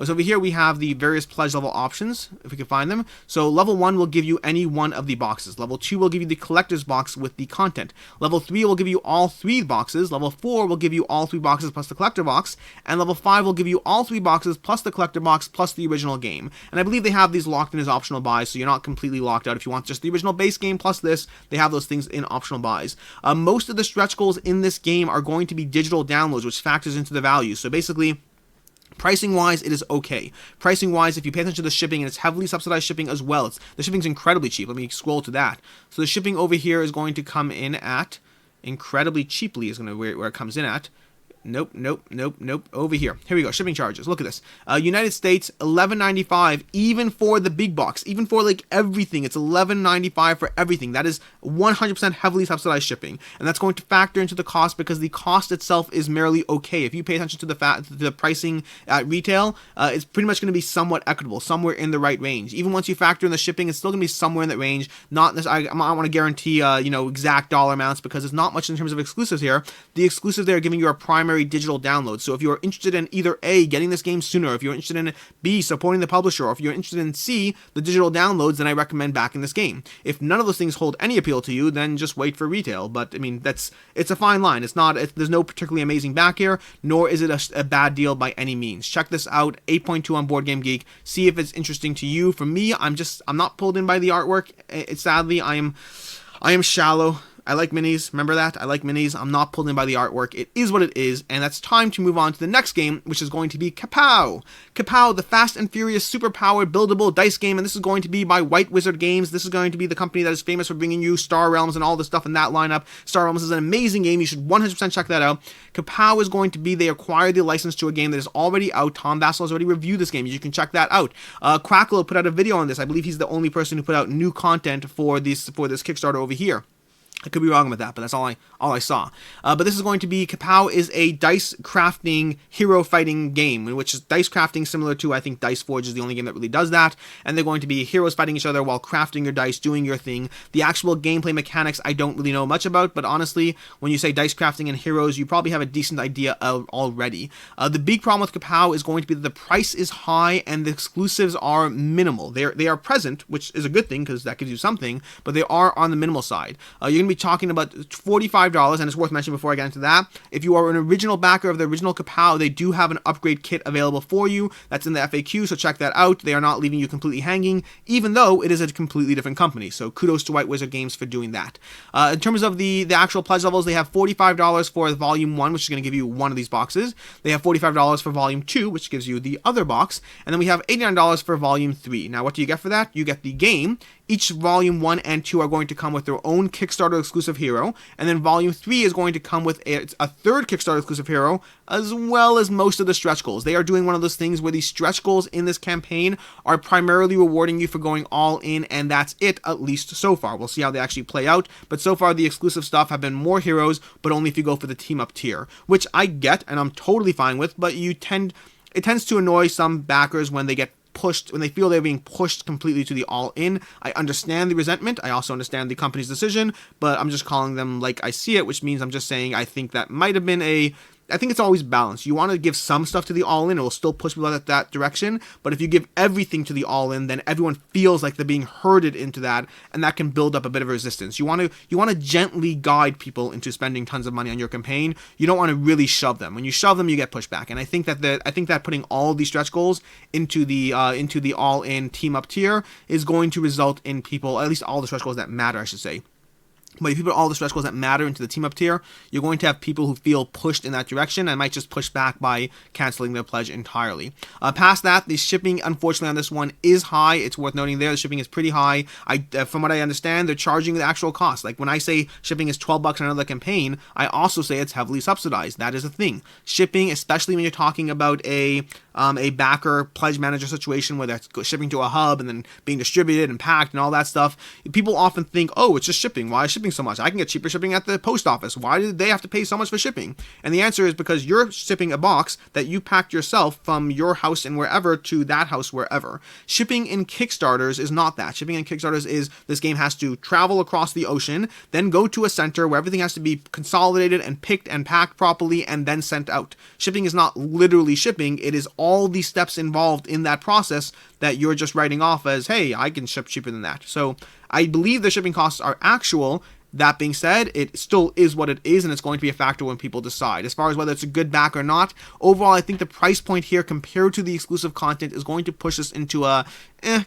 So over here we have the various pledge level options, if we can find them. So level 1 will give you any one of the boxes. Level 2 will give you the collector's box with the content. Level 3 will give you all 3 boxes. Level 4 will give you all 3 boxes plus the collector box. And level 5 will give you all 3 boxes plus the collector box plus the original game. And I believe they have these locked in as optional buys, so you're not completely locked out. If you want just the original base game plus this, they have those things in optional buys. Most of the stretch goals in this game are going to be digital downloads, which factors into the value. So basically, pricing-wise, it is okay. Pricing-wise, if you pay attention to the shipping, and it's heavily subsidized shipping as well, the shipping's incredibly cheap. Let me scroll to that. So the shipping over here is going to come in at, incredibly cheaply is going to where it comes in at. Nope. Over here. Here we go. Shipping charges. Look at this. United States, $11.95, even for the big box. Even for, like, everything. It's $11.95 for everything. That is 100% heavily subsidized shipping. And that's going to factor into the cost because the cost itself is merely okay. If you pay attention to the pricing at retail, it's pretty much going to be somewhat equitable, somewhere in the right range. Even once you factor in the shipping, it's still going to be somewhere in that range. Not necessarily, I don't want to guarantee, exact dollar amounts because there's not much in terms of exclusives here. The exclusives there are giving you a primary digital download. So if you're interested in either A, getting this game sooner, if you're interested in B, supporting the publisher, or if you're interested in C, the digital downloads, then I recommend backing this game. If none of those things hold any appeal to you, then just wait for retail. But I mean, it's a fine line. There's no particularly amazing back here, nor is it a bad deal by any means. Check this out, 8.2 on Board Game Geek. See if it's interesting to you. For me, I'm not pulled in by the artwork. Sadly, I am shallow I like minis. Remember that? I like minis. I'm not pulled in by the artwork. It is what it is, and that's time to move on to the next game, which is going to be KAPOW. KAPOW, the Fast and Furious super-powered buildable dice game, and this is going to be by White Wizard Games. This is going to be the company that is famous for bringing you Star Realms and all the stuff in that lineup. Star Realms is an amazing game. You should 100% check that out. KAPOW is going to be, they acquired the license to a game that is already out. Tom Vassell has already reviewed this game. You can check that out. Crackle put out a video on this. I believe he's the only person who put out new content for this Kickstarter over here. I could be wrong with that, but that's all I saw. But this is going to be, KAPOW is a dice crafting hero fighting game, in which is dice crafting similar to, I think, Dice Forge is the only game that really does that. And they're going to be heroes fighting each other while crafting your dice, doing your thing. The actual gameplay mechanics I don't really know much about, but honestly, when you say dice crafting and heroes, you probably have a decent idea of already. The big problem with KAPOW is going to be that the price is high and the exclusives are minimal. They are present, which is a good thing because that gives you something, but they are on the minimal side. You're going to be talking about $45, and it's worth mentioning before I get into that, if you are an original backer of the original KAPOW, they do have an upgrade kit available for you. That's in the FAQ, so check that out. They are not leaving you completely hanging, even though it is a completely different company, so kudos to White Wizard Games for doing that. In terms of the actual pledge levels, they have $45 for Volume 1, which is going to give you one of these boxes. They have $45 for Volume 2, which gives you the other box, and then we have $89 for Volume 3. Now, what do you get for that? You get the game. Each Volume 1 and 2 are going to come with their own Kickstarter exclusive hero, and then Volume 3 is going to come with a third Kickstarter exclusive hero, as well as most of the stretch goals. They are doing one of those things where the stretch goals in this campaign are primarily rewarding you for going all in, and that's it, at least so far. We'll see how they actually play out, but so far the exclusive stuff have been more heroes, but only if you go for the team-up tier, which I get, and I'm totally fine with, but it tends to annoy some backers when they get pushed, when they feel they're being pushed completely to the all-in. I understand the resentment. I also understand the company's decision, but I'm just calling them like I see it, which means I'm just saying I think that might have been I think it's always balanced. You want to give some stuff to the all-in, it will still push people at that direction, but if you give everything to the all-in, then everyone feels like they're being herded into that, and that can build up a bit of resistance. You want to gently guide people into spending tons of money on your campaign. You don't want to really shove them. When you shove them, you get pushback, and I think that putting all these stretch goals into the all-in team-up tier is going to result in people, at least all the stretch goals that matter, I should say. But if you put all the stretch goals that matter into the team-up tier, you're going to have people who feel pushed in that direction and might just push back by canceling their pledge entirely. Past that, the shipping, unfortunately, on this one is high. It's worth noting there. The shipping is pretty high. From what I understand, they're charging the actual cost. Like when I say shipping is $12 on another campaign, I also say it's heavily subsidized. That is a thing. Shipping, especially when you're talking about a backer pledge manager situation where that's shipping to a hub and then being distributed and packed and all that stuff, people often think, oh, it's just shipping. Why is shipping so much? I can get cheaper shipping at the post office. Why did they have to pay so much for shipping? And the answer is because you're shipping a box that you packed yourself from your house and wherever to that house wherever. Shipping in Kickstarters is not that. Shipping in Kickstarters is this game has to travel across the ocean, then go to a center where everything has to be consolidated and picked and packed properly and then sent out. Shipping is not literally shipping. It is all these steps involved in that process that you're just writing off as, hey, I can ship cheaper than that. So I believe the shipping costs are actual. That being said, it still is what it is, and it's going to be a factor when people decide. As far as whether it's a good back or not, overall, I think the price point here compared to the exclusive content is going to push us into a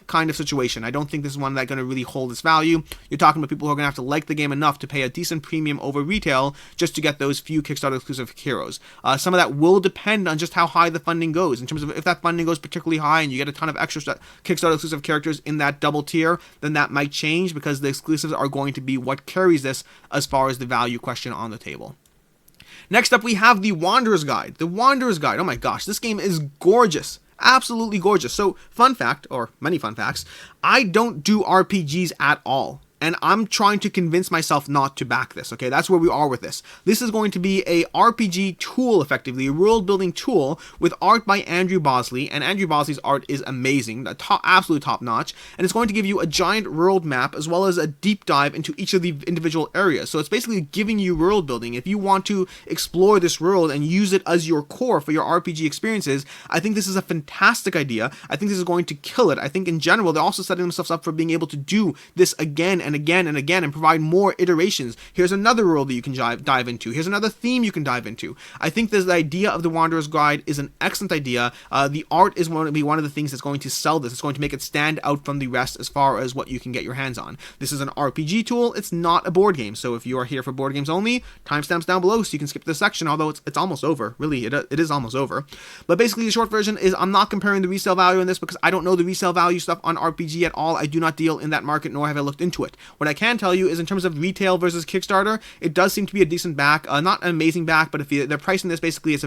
kind of situation. I don't think this is one that's going to really hold its value. You're talking about people who are going to have to like the game enough to pay a decent premium over retail just to get those few Kickstarter exclusive heroes. Some of that will depend on just how high the funding goes. In terms of if that funding goes particularly high and you get a ton of extra Kickstarter exclusive characters in that double tier, then that might change because the exclusives are going to be what carries this as far as the value question on the table. Next up, we have the Wanderer's Guide. The Wanderer's Guide, oh my gosh, this game is gorgeous. Absolutely gorgeous. So, fun fact, or many fun facts, I don't do RPGs at all. And I'm trying to convince myself not to back this, okay? That's where we are with this. This is going to be a RPG tool, effectively, a world-building tool with art by Andrew Bosley, and Andrew Bosley's art is amazing, absolutely top-notch, and it's going to give you a giant world map as well as a deep dive into each of the individual areas. So it's basically giving you world building. If you want to explore this world and use it as your core for your RPG experiences, I think this is a fantastic idea. I think this is going to kill it. I think in general, they're also setting themselves up for being able to do this again and again and again and provide more iterations. Here's another world that you can dive into. Here's another theme you can dive into. I think the idea of the Wanderer's Guide is an excellent idea. The art is going to be one of the things that's going to sell this. It's going to make it stand out from the rest as far as what you can get your hands on. This is an RPG tool. It's not a board game. So if you are here for board games only, timestamps down below so you can skip this section, although it's almost over. Really, it is almost over. But basically the short version is I'm not comparing the resale value in this because I don't know the resale value stuff on RPG at all. I do not deal in that market, nor have I looked into it. What I can tell you is in terms of retail versus Kickstarter, it does seem to be a decent back. Not an amazing back, but if they're pricing this, basically it's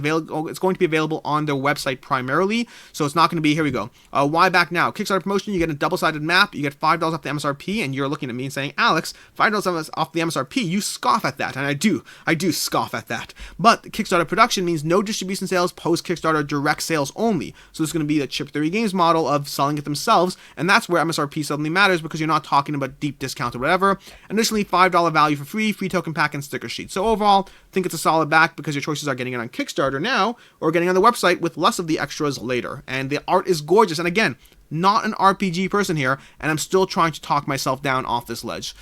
going to be available on their website primarily. So it's not going to be, here we go. Why back now? Kickstarter promotion, you get a double-sided map, you get $5 off the MSRP, and you're looking at me and saying, Alex, $5 off the MSRP, you scoff at that. And I do scoff at that. But Kickstarter production means no distribution sales, post-Kickstarter direct sales only. So it's going to be the Chip Theory Games model of selling it themselves, and that's where MSRP suddenly matters because you're not talking about deep discount or whatever. Additionally, $5 value for free token pack and sticker sheet. So overall, I think it's a solid back because your choices are getting it on Kickstarter now or getting on the website with less of the extras later. And the art is gorgeous. And again, not an RPG person here, and I'm still trying to talk myself down off this ledge.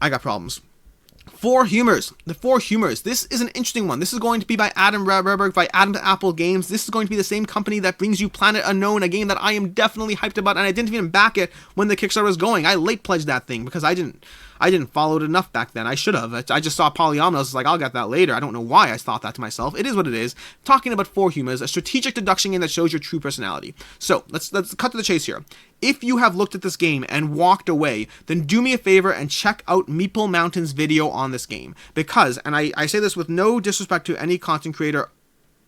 I got problems. 4 Humours. The 4 Humours. This is an interesting one. This is going to be by Adam Reberg, by Adam's Apple Games. This is going to be the same company that brings you Planet Unknown, a game that I am definitely hyped about, and I didn't even back it when the Kickstarter was going. I late pledged that thing because I didn't follow it enough back then. I should have. I just saw Polyominoes. I was like, I'll get that later. I don't know why I thought that to myself. It is what it is. Talking about 4 Humours, a strategic deduction game that shows your true personality. So let's cut to the chase here. If you have looked at this game and walked away, then do me a favor and check out Meeple Mountain's video on this game. Because, and I say this with no disrespect to any content creator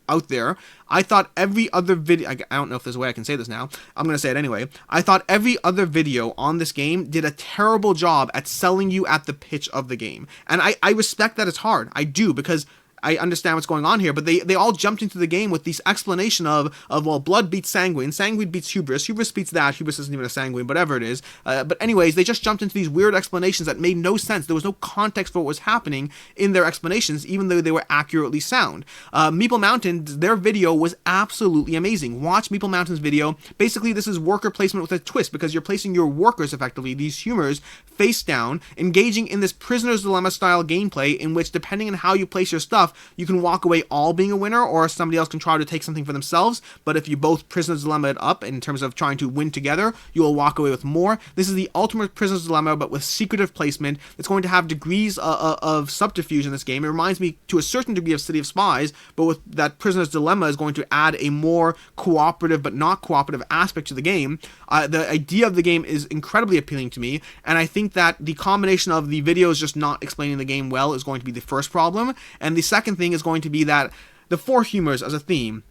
out there, I thought every other video, I don't know if there's a way I can say this now, I'm going to say it anyway, I thought every other video on this game did a terrible job at selling you at the pitch of the game. And I respect that it's hard. I do, because I understand what's going on here, but they all jumped into the game with this explanation of well, blood beats sanguine, sanguine beats hubris, hubris beats that, hubris isn't even a sanguine, whatever it is. But anyways, they just jumped into these weird explanations that made no sense. There was no context for what was happening in their explanations, even though they were accurately sound. Meeple Mountain, their video was absolutely amazing. Watch Meeple Mountain's video. Basically, this is worker placement with a twist, because you're placing your workers, effectively, these Humours, face down, engaging in this Prisoner's Dilemma style gameplay, in which, depending on how you place your stuff, you can walk away all being a winner, or somebody else can try to take something for themselves. But if you both Prisoner's Dilemma it up in terms of trying to win together, you will walk away with more. This is the ultimate Prisoner's Dilemma, but with secretive placement. It's going to have degrees of subterfuge in this game. It reminds me to a certain degree of City of Spies, but with that Prisoner's Dilemma is going to add a more cooperative but not cooperative aspect to the game. The idea of the game is incredibly appealing to me, and I think that the combination of the videos just not explaining the game well is going to be the first problem, and the second thing is going to be that the 4 Humours as a theme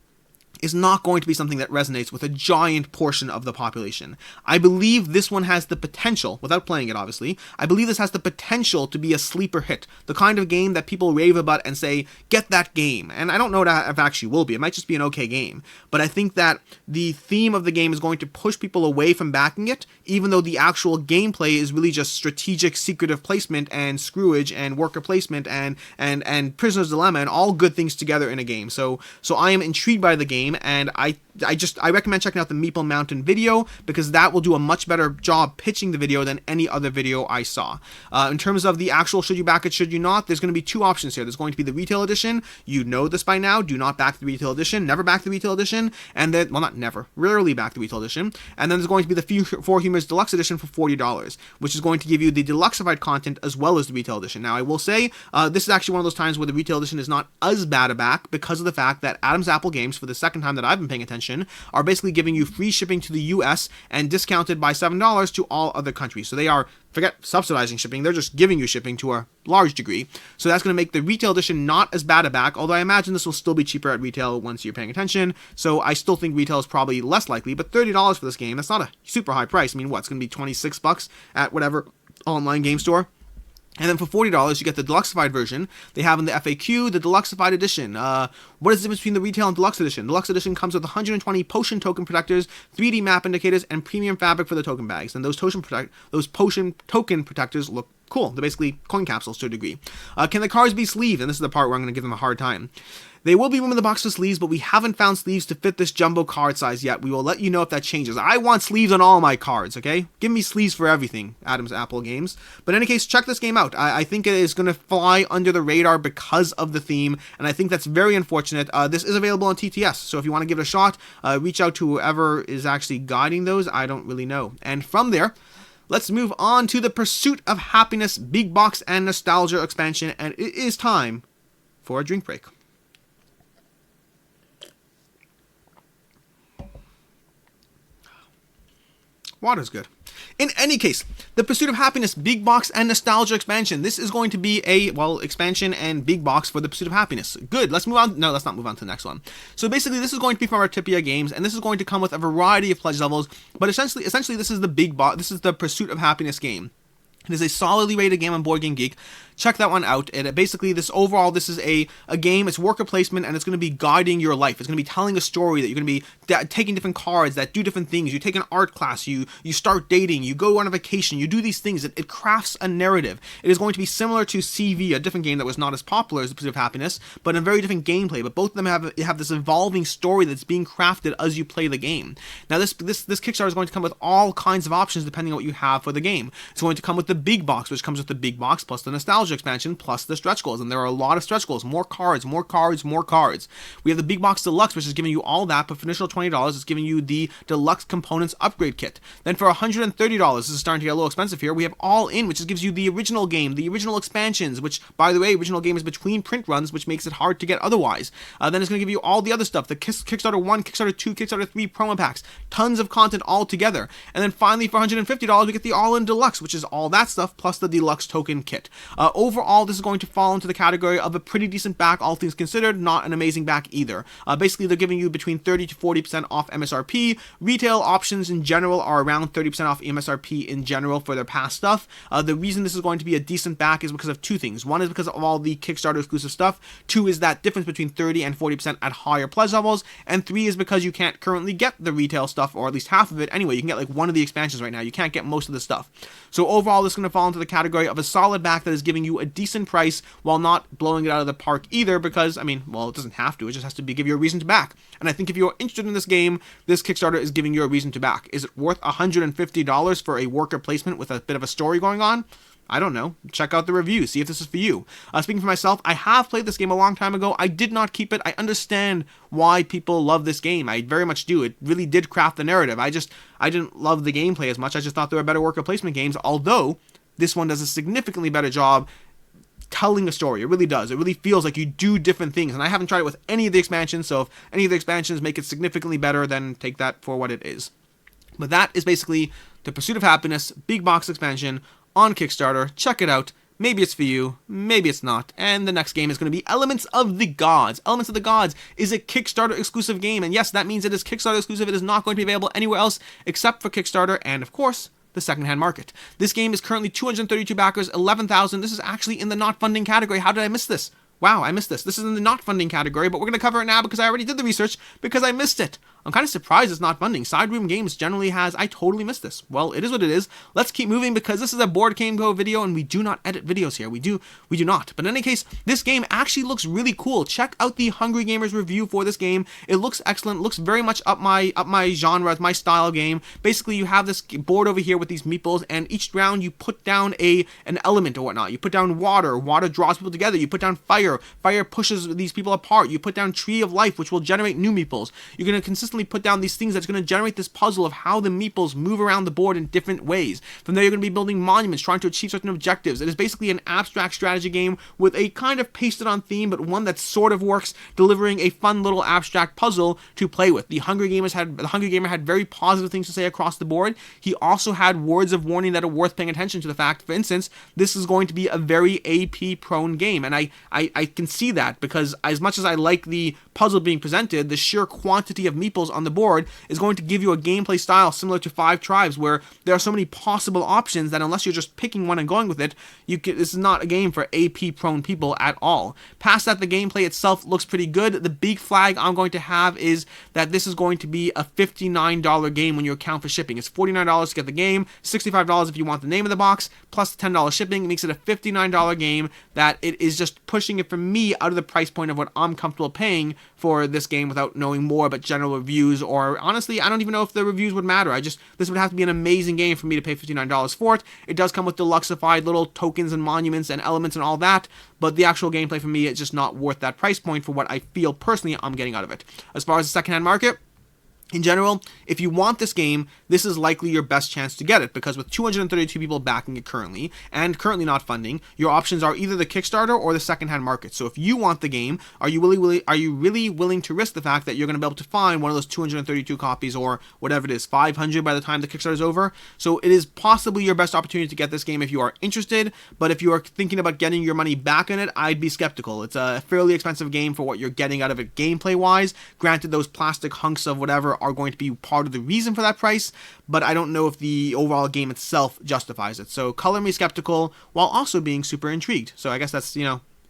is not going to be something that resonates with a giant portion of the population. I believe this one has the potential, without playing it obviously, I believe this has the potential to be a sleeper hit, the kind of game that people rave about and say, get that game. And I don't know if it actually will be, it might just be an okay game, but I think that the theme of the game is going to push people away from backing it, even though the actual gameplay is really just strategic, secretive placement and screwage and worker placement and Prisoner's Dilemma and all good things together in a game. So I am intrigued by the game, and I recommend checking out the Meeple Mountain video, because that will do a much better job pitching the video than any other video I saw. In terms of the actual should you back it, should you not, there's going to be 2 options here. There's going to be the retail edition. You know this by now. Do not back the retail edition. Never back the retail edition. And then, well, not never, rarely back the retail edition. And then there's going to be the 4 Humours Deluxe Edition for $40, which is going to give you the deluxeified content as well as the retail edition. Now, I will say, this is actually one of those times where the retail edition is not as bad a back, because of the fact that Adam's Apple Games, for the second time that I've been paying attention, are basically giving you free shipping to the US and discounted by $7 to all other countries. So they are, forget subsidizing shipping, they're just giving you shipping to a large degree. So that's going to make the retail edition not as bad a back, although I imagine this will still be cheaper at retail once you're paying attention. So I still think retail is probably less likely, but $30 for this game, that's not a super high price. I mean, what, it's going to be $26 at whatever online game store? And then for $40, you get the deluxeified version. They have in the FAQ the deluxeified edition. What is the difference between the retail and deluxe edition? Deluxe edition comes with 120 potion token protectors, 3D map indicators, and premium fabric for the token bags. And those potion token protectors look cool. They're basically coin capsules to a degree. Can the cards be sleeved? And this is the part where I'm going to give them a hard time. There will be room in the box for sleeves, but we haven't found sleeves to fit this jumbo card size yet. We will let you know if that changes. I want sleeves on all my cards, okay? Give me sleeves for everything, Adam's Apple Games. But in any case, check this game out. I think it is going to fly under the radar because of the theme, and I think that's very unfortunate. This is available on TTS, so if you want to give it a shot, reach out to whoever is actually guiding those. I don't really know. And from there, let's move on to the Pursuit of Happiness Big Box and Nostalgia expansion, and it is time for a drink break. Water's good. In any case, the Pursuit of Happiness Big Box and Nostalgia expansion. This is going to be a, well, expansion and big box for the Pursuit of Happiness. Good, let's move on. No, let's not move on to the next one. So basically, this is going to be from Artipia Games, and this is going to come with a variety of pledge levels, but essentially this is the big box. This is the Pursuit of Happiness game. It is a solidly rated game on Board Game Geek. Check that one out. And basically, this is a game. It's worker placement, and it's going to be guiding your life. It's going to be telling a story that you're going to be taking different cards that do different things. You take an art class. You start dating. You go on a vacation. You do these things. It crafts a narrative. It is going to be similar to CV, a different game that was not as popular as The Pursuit of Happiness, but a very different gameplay. But both of them have this evolving story that's being crafted as you play the game. Now, this Kickstarter is going to come with all kinds of options depending on what you have for the game. It's going to come with the big box, which comes with the big box plus the nostalgia expansion plus the stretch goals, and there are a lot of stretch goals. More cards, more cards, more cards. We have the big box deluxe, which is giving you all that, but for initial $20, it's giving you the deluxe components upgrade kit. Then for $130, this is starting to get a little expensive here, we have all in, which gives you the original game, the original expansions, which, by the way, original game is between print runs, which makes it hard to get otherwise. Then it's going to give you all the other stuff, the Kickstarter 1, Kickstarter 2, Kickstarter 3 promo packs, tons of content all together. And then finally, for $150, we get the all-in deluxe, which is all that stuff plus the deluxe token kit. Overall, this is going to fall into the category of a pretty decent back, all things considered, not an amazing back either. Basically, they're giving you between 30 to 40% off MSRP. Retail options in general are around 30% off MSRP in general for their past stuff. The reason this is going to be a decent back is because of two things. One is because of all the Kickstarter exclusive stuff. Two is that difference between 30 and 40% at higher pledge levels. And three is because you can't currently get the retail stuff, or at least half of it anyway. You can get like one of the expansions right now. You can't get most of the stuff. So overall, this is going to fall into the category of a solid back that is giving you a decent price while not blowing it out of the park either, because, I mean, well, it doesn't have to. It just has to give you a reason to back. And I think if you're interested in this game, this Kickstarter is giving you a reason to back. Is it worth $150 for a worker placement with a bit of a story going on? I don't know. Check out the review. See if this is for you. Speaking for myself, I have played this game a long time ago. I did not keep it. I understand why people love this game. I very much do. It really did craft the narrative. I didn't love the gameplay as much. I just thought there were better worker placement games, although this one does a significantly better job telling a story. It really does. It really feels like you do different things, and I haven't tried it with any of the expansions, so if any of the expansions make it significantly better, then take that for what it is. But that is basically the Pursuit of Happiness Big Box expansion on Kickstarter. Check it out. Maybe it's for you, maybe it's not. And the next game is going to be Elements of the Gods. Elements of the Gods is a Kickstarter exclusive game, and yes, that means it is Kickstarter exclusive. It is not going to be available anywhere else except for Kickstarter and, of course, the secondhand market. This game is currently 232 backers, 11,000. This is actually in the not funding category. How did I miss this? Wow, I missed this. This is in the not funding category, but we're going to cover it now because I already did the research because I missed it. I'm kind of surprised it's not funding. Side Room Games generally has. I totally missed this. Well, it is what it is. Let's keep moving because this is a Board Game Go video and we do not edit videos here. We do not. But in any case, this game actually looks really cool. Check out the Hungry Gamers review for this game. It looks excellent. It looks very much up my genre, my style game. Basically, you have this board over here with these meeples, and each round you put down an element or whatnot. You put down water. Water draws people together. You put down fire. Fire pushes these people apart. You put down Tree of Life, which will generate new meeples. You're going to consistently put down these things that's going to generate this puzzle of how the meeples move around the board in different ways. From there, you're going to be building monuments, trying to achieve certain objectives. It is basically an abstract strategy game with a kind of pasted on theme, but one that sort of works, delivering a fun little abstract puzzle to play with. The Hungry Gamer had very positive things to say across the board. He also had words of warning that are worth paying attention to. The fact, for instance, this is going to be a very AP prone game, and I can see that because as much as I like the puzzle being presented, the sheer quantity of meeples meeples on the board is going to give you a gameplay style similar to Five Tribes, where there are so many possible options that unless you're just picking one and going with it, this is not a game for AP prone people at all. Past that, the gameplay itself looks pretty good. The big flag I'm going to have is that this is going to be a $59 game when you account for shipping. It's $49 to get the game, $65 if you want the name of the box, plus the $10 shipping. It makes it a $59 game that it is just pushing it for me out of the price point of what I'm comfortable paying for this game without knowing more about general reviews, or honestly, I don't even know if the reviews would matter. This would have to be an amazing game for me to pay $59 for it. It does come with deluxeified little tokens and monuments and elements and all that, but the actual gameplay for me is just not worth that price point for what I feel personally I'm getting out of it. As far as the secondhand market, in general, if you want this game, this is likely your best chance to get it, because with 232 people backing it currently, and currently not funding, your options are either the Kickstarter or the secondhand market. So if you want the game, are you really willing to risk the fact that you're going to be able to find one of those 232 copies, or whatever it is, 500 by the time the Kickstarter is over? So it is possibly your best opportunity to get this game if you are interested, but if you are thinking about getting your money back in it, I'd be skeptical. It's a fairly expensive game for what you're getting out of it gameplay-wise. Granted, those plastic hunks of whatever are going to be part of the reason for that price, but I don't know if the overall game itself justifies it. So color me skeptical while also being super intrigued. So I guess that's,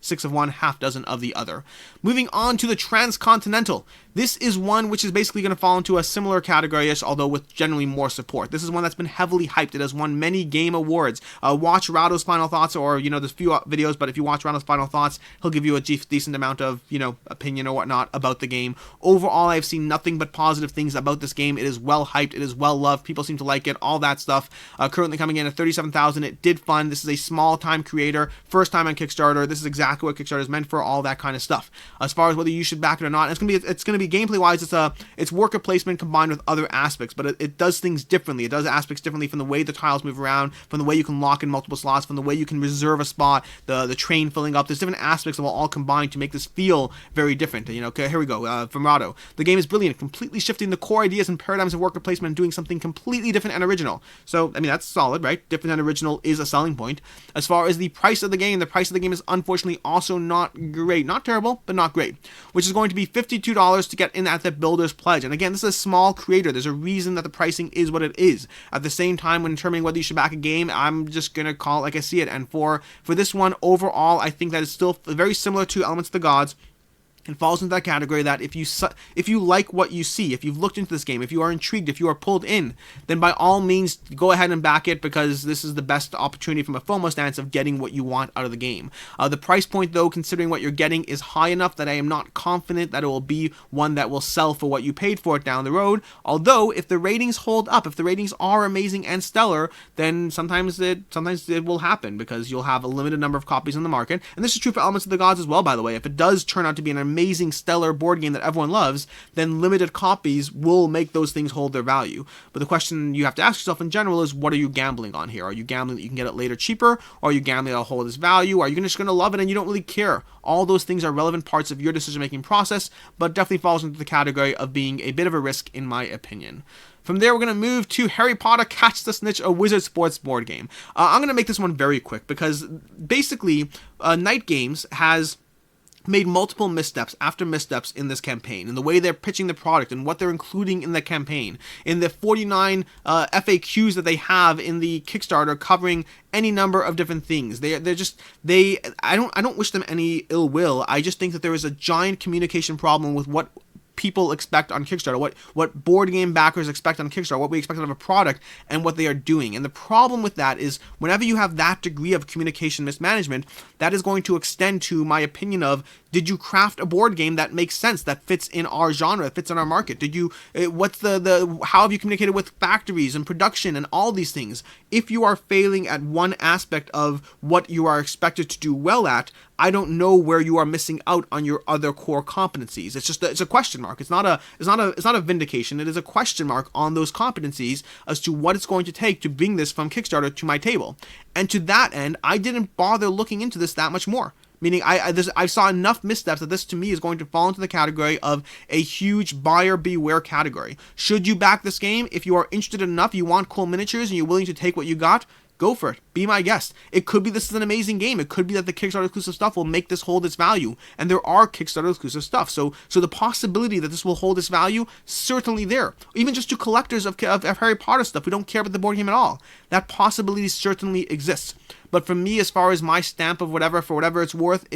6 of one, half dozen of the other. Moving on to the Transcontinental. This is one which is basically going to fall into a similar category-ish, although with generally more support. This is one that's been heavily hyped. It has won many game awards. Watch Rado's final thoughts, or, there's a few videos, but if you watch Rado's final thoughts, he'll give you a decent amount of, opinion or whatnot about the game. Overall, I've seen nothing but positive things about this game. It is well hyped. It is well loved. People seem to like it. All that stuff. Currently coming in at $37,000. It did fund. This is a small-time creator. First time on Kickstarter. This is exactly what Kickstarter is meant for, all that kind of stuff. As far as whether you should back it or not, it's gonna be gameplay wise, it's worker placement combined with other aspects, but it does things differently. It does aspects differently from the way the tiles move around, from the way you can lock in multiple slots, from the way you can reserve a spot, the train filling up. There's different aspects that will all combine to make this feel very different. Okay, here we go. From Rado, the game is brilliant, completely shifting the core ideas and paradigms of worker placement and doing something completely different and original. So that's solid, right? Different and original is a selling point. As far as the price of the game is unfortunately also not great. Not terrible, but not great. Which is going to be $52 to get in at the Builder's Pledge. And again, this is a small creator. There's a reason that the pricing is what it is. At the same time, when determining whether you should back a game, I'm just going to call it like I see it. And for this one, overall, I think that it's still very similar to Elements of the Gods. It falls into that category that if you like what you see, if you've looked into this game, if you are intrigued, if you are pulled in, then by all means go ahead and back it, because this is the best opportunity from a FOMO stance of getting what you want out of the game. The price point, though, considering what you're getting, is high enough that I am not confident that it will be one that will sell for what you paid for it down the road. Although if the ratings hold up, if the ratings are amazing and stellar, then sometimes it will happen, because you'll have a limited number of copies on the market. And this is true for Elements of the Gods as well, by the way. If it does turn out to be an amazing stellar board game that everyone loves, then limited copies will make those things hold their value. But the question you have to ask yourself in general is, what are you gambling on here? Are you gambling that you can get it later cheaper, or are you gambling that it'll hold its value? Are you just going to love it and you don't really care? All those things are relevant parts of your decision-making process, but definitely falls into the category of being a bit of a risk, in my opinion. From there, we're going to move to Harry Potter Catch the Snitch, a Wizard Sports board game. I'm going to make this one very quick, because basically, Night Games has made multiple missteps after missteps in this campaign, in the way they're pitching the product and what they're including in the campaign, in the 49 FAQs that they have in the Kickstarter covering any number of different things. I don't wish them any ill will. I just think that there is a giant communication problem with what people expect on Kickstarter, what board game backers expect on Kickstarter, what we expect out of a product, and what they are doing. And the problem with that is, whenever you have that degree of communication mismanagement, that is going to extend to my opinion of, did you craft a board game that makes sense, that fits in our genre, that fits in our market? How have you communicated with factories and production and all these things? If you are failing at one aspect of what you are expected to do well at, I don't know where you are missing out on your other core competencies. It's a question mark. It's not a vindication. It is a question mark on those competencies as to what it's going to take to bring this from Kickstarter to my table. And to that end, I didn't bother looking into this that much more. Meaning, I saw enough missteps that this, to me, is going to fall into the category of a huge buyer beware category. Should you back this game? If you are interested enough, you want cool miniatures, and you're willing to take what you got, go for it. Be my guest. It could be this is an amazing game. It could be that the Kickstarter exclusive stuff will make this hold its value. And there are Kickstarter exclusive stuff. So the possibility that this will hold its value, certainly there. Even just to collectors of Harry Potter stuff who don't care about the board game at all. That possibility certainly exists. But for me, as far as my stamp of whatever, for whatever it's worth,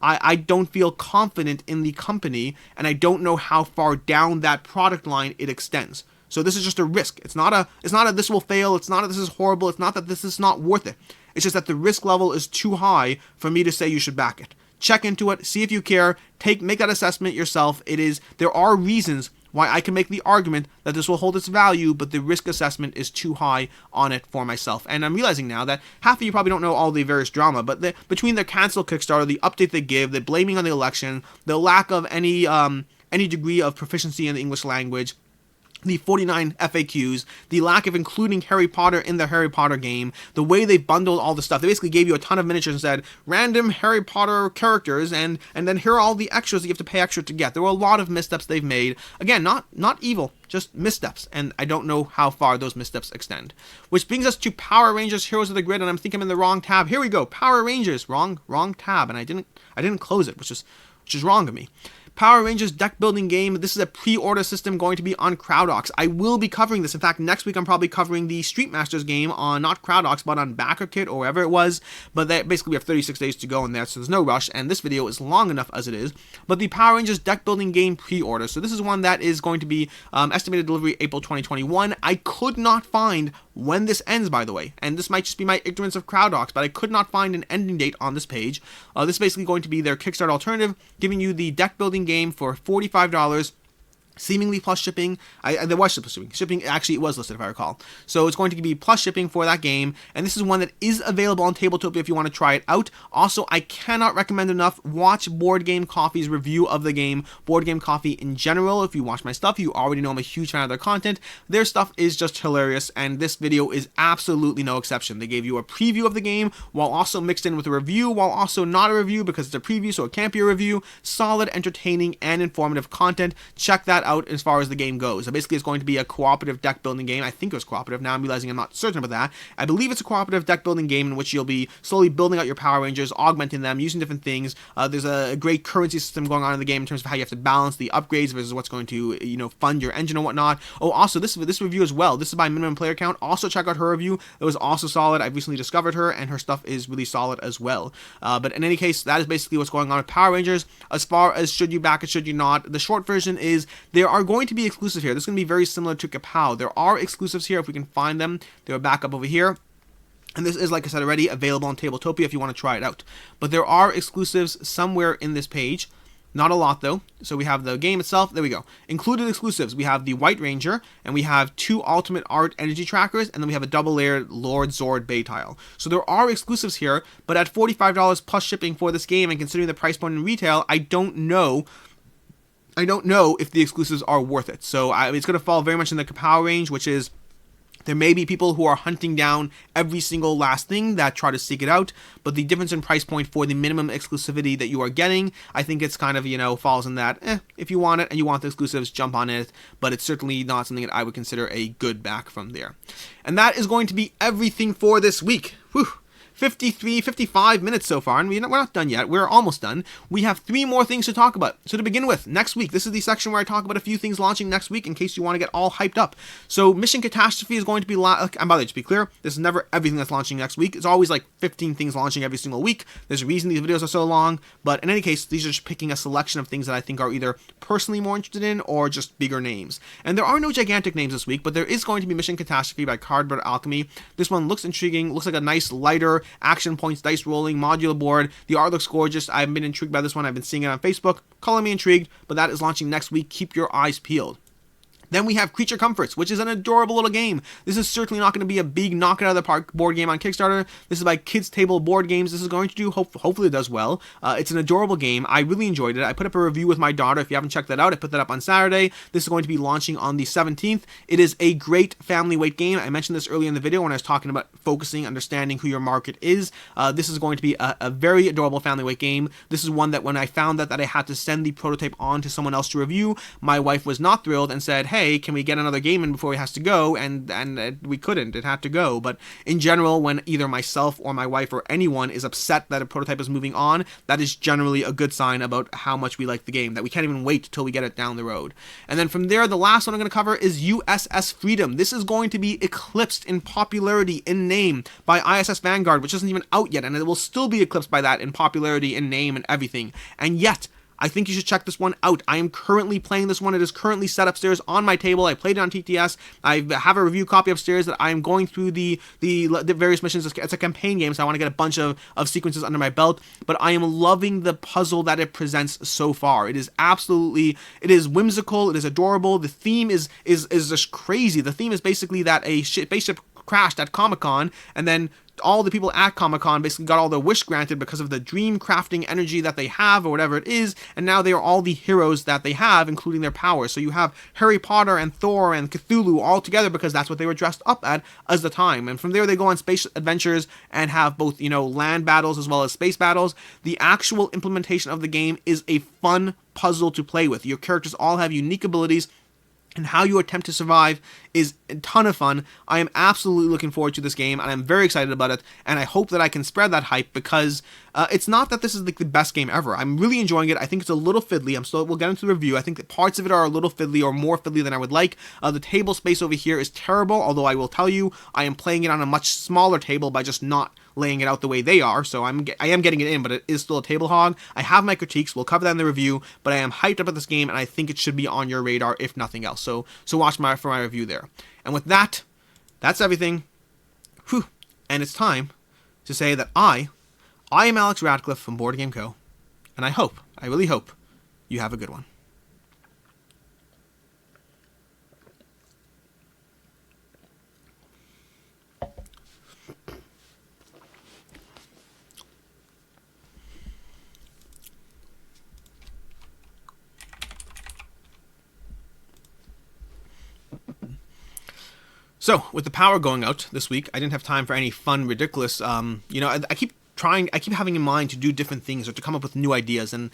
I don't feel confident in the company, and I don't know how far down that product line it extends. So this is just a risk. It's not a this will fail. It's not a this is horrible. It's not that this is not worth it. It's just that the risk level is too high for me to say you should back it. Check into it. See if you care. Make that assessment yourself. There are reasons why I can make the argument that this will hold its value, but the risk assessment is too high on it for myself. And I'm realizing now that half of you probably don't know all the various drama, but between the cancel Kickstarter, the update they give, the blaming on the election, the lack of any degree of proficiency in the English language, the 49 FAQs, the lack of including Harry Potter in the Harry Potter game, the way they bundled all the stuff. They basically gave you a ton of miniatures and said, random Harry Potter characters, and then here are all the extras that you have to pay extra to get. There were a lot of missteps they've made. Again, not evil, just missteps, and I don't know how far those missteps extend. Which brings us to Power Rangers Heroes of the Grid, and I'm thinking I'm in the wrong tab. Here we go, Power Rangers, wrong tab, and I didn't close it, which is wrong of me. Power Rangers deck building game. This is a pre-order system going to be on CrowdOx. I will be covering this. In fact, next week I'm probably covering the Street Masters game on not CrowdOx but on BackerKit or wherever it was. But basically we have 36 days to go in there, so there's no rush. And this video is long enough as it is. But the Power Rangers deck building game pre-order. So this is one that is going to be estimated delivery April 2021. I could not find when this ends, by the way, and this might just be my ignorance of CrowdOx, but I could not find an ending date on this page. This is basically going to be their Kickstarter alternative, giving you the deck building game for $45, seemingly plus shipping. There was shipping. Shipping, actually, it was listed if I recall. So it's going to be plus shipping for that game, and this is one that is available on Tabletopia if you want to try it out. Also, I cannot recommend enough, watch Board Game Coffee's review of the game. Board Game Coffee in general, if you watch my stuff, you already know I'm a huge fan of their content. Their stuff is just hilarious, and this video is absolutely no exception. They gave you a preview of the game, while also mixed in with a review, while also not a review because it's a preview, so it can't be a review. Solid, entertaining, and informative content. Check that out as far as the game goes. So basically it's going to be a cooperative deck building game. I think it was cooperative. Now I'm realizing I'm not certain about that. I believe it's a cooperative deck building game in which you'll be slowly building out your Power Rangers, augmenting them, using different things. There's a great currency system going on in the game in terms of how you have to balance the upgrades versus what's going to, fund your engine and whatnot. Oh, also this review as well. This is by minimum player count. Also check out her review. It was also solid. I've recently discovered her and her stuff is really solid as well. But in any case, that is basically what's going on with Power Rangers. As far as should you back it, should you not, the short version is there are going to be exclusives here. This is going to be very similar to KAPOW. There are exclusives here if we can find them. They're back up over here. And this is, like I said already, available on Tabletopia if you want to try it out. But there are exclusives somewhere in this page. Not a lot, though. So we have the game itself. There we go. Included exclusives. We have the White Ranger, and we have 2 Ultimate Art Energy Trackers, and then we have a double-layered Lord Zord Bay Tile. So there are exclusives here, but at $45 plus shipping for this game, and considering the price point in retail, I don't know if the exclusives are worth it. So it's going to fall very much in the KAPOW range, which is there may be people who are hunting down every single last thing that try to seek it out, but the difference in price point for the minimum exclusivity that you are getting, I think it's kind of, falls in that, if you want it and you want the exclusives, jump on it, but it's certainly not something that I would consider a good back from there. And that is going to be everything for this week. Whew. 55 minutes so far, and we're not done yet. We're almost done. We have 3 more things to talk about. So to begin with, next week, this is the section where I talk about a few things launching next week in case you want to get all hyped up. So Mission Catastrophe is going to be, and by the way, to be clear, this is never everything that's launching next week. It's always like 15 things launching every single week. There's a reason these videos are so long, but in any case, these are just picking a selection of things that I think are either personally more interested in or just bigger names. And there are no gigantic names this week, but there is going to be Mission Catastrophe by Cardboard Alchemy. This one looks intriguing, looks like a nice, lighter, action points, dice rolling, modular board. The art looks gorgeous. I've been intrigued by this one. I've been seeing it on Facebook. Calling me intrigued, but that is launching next week. Keep your eyes peeled. Then we have Creature Comforts, which is an adorable little game. This is certainly not going to be a big knock it out of the park board game on Kickstarter. This is by Kids Table Board Games. This is going to do, hopefully it does well. It's an adorable game. I really enjoyed it. I put up a review with my daughter. If you haven't checked that out, I put that up on Saturday. This is going to be launching on the 17th. It is a great family weight game. I mentioned this earlier in the video when I was talking about focusing, understanding who your market is. This is going to be a very adorable family weight game. This is one that when I found that I had to send the prototype on to someone else to review, my wife was not thrilled and said, hey, hey, can we get another game in before he has to go? And we couldn't. It had to go. But in general, when either myself or my wife or anyone is upset that a prototype is moving on, that is generally a good sign about how much we like the game, that we can't even wait till we get it down the road. And then from there, the last one I'm going to cover is USS Freedom. This is going to be eclipsed in popularity in name by ISS Vanguard, which isn't even out yet, and it will still be eclipsed by that in popularity, in name, and everything. And yet, I think you should check this one out. I am currently playing this one. It is currently set upstairs on my table. I played it on TTS. I have a review copy upstairs that I am going through the various missions. It's a campaign game, so I want to get a bunch of sequences under my belt. But I am loving the puzzle that it presents so far. It is whimsical. It is adorable. The theme is just crazy. The theme is basically that a spaceship crashed at Comic-Con, and then all the people at Comic-Con basically got all their wish granted because of the dream crafting energy that they have, or whatever it is, and now they are all the heroes that they have, including their powers. So you have Harry Potter and Thor and Cthulhu all together because that's what they were dressed up as the time. And from there they go on space adventures and have both, land battles as well as space battles. The actual implementation of the game is a fun puzzle to play with. Your characters all have unique abilities, and how you attempt to survive is a ton of fun. I am absolutely looking forward to this game, and I'm very excited about it, and I hope that I can spread that hype, because it's not that this is like the best game ever. I'm really enjoying it. I think it's a little fiddly. We'll get into the review. I think that parts of it are a little fiddly, or more fiddly than I would like. The table space over here is terrible, although I will tell you, I am playing it on a much smaller table by just not laying it out the way they are, so I am getting it in, but it is still a table hog. I have my critiques, we'll cover that in the review, but I am hyped up at this game, and I think it should be on your radar, if nothing else. So watch for my review there. And with that, that's everything. Whew. And it's time to say that I am Alex Radcliffe from Board Game Co., and I really hope, you have a good one. So, with the power going out this week, I didn't have time for any fun, ridiculous, I keep having in mind to do different things or to come up with new ideas, and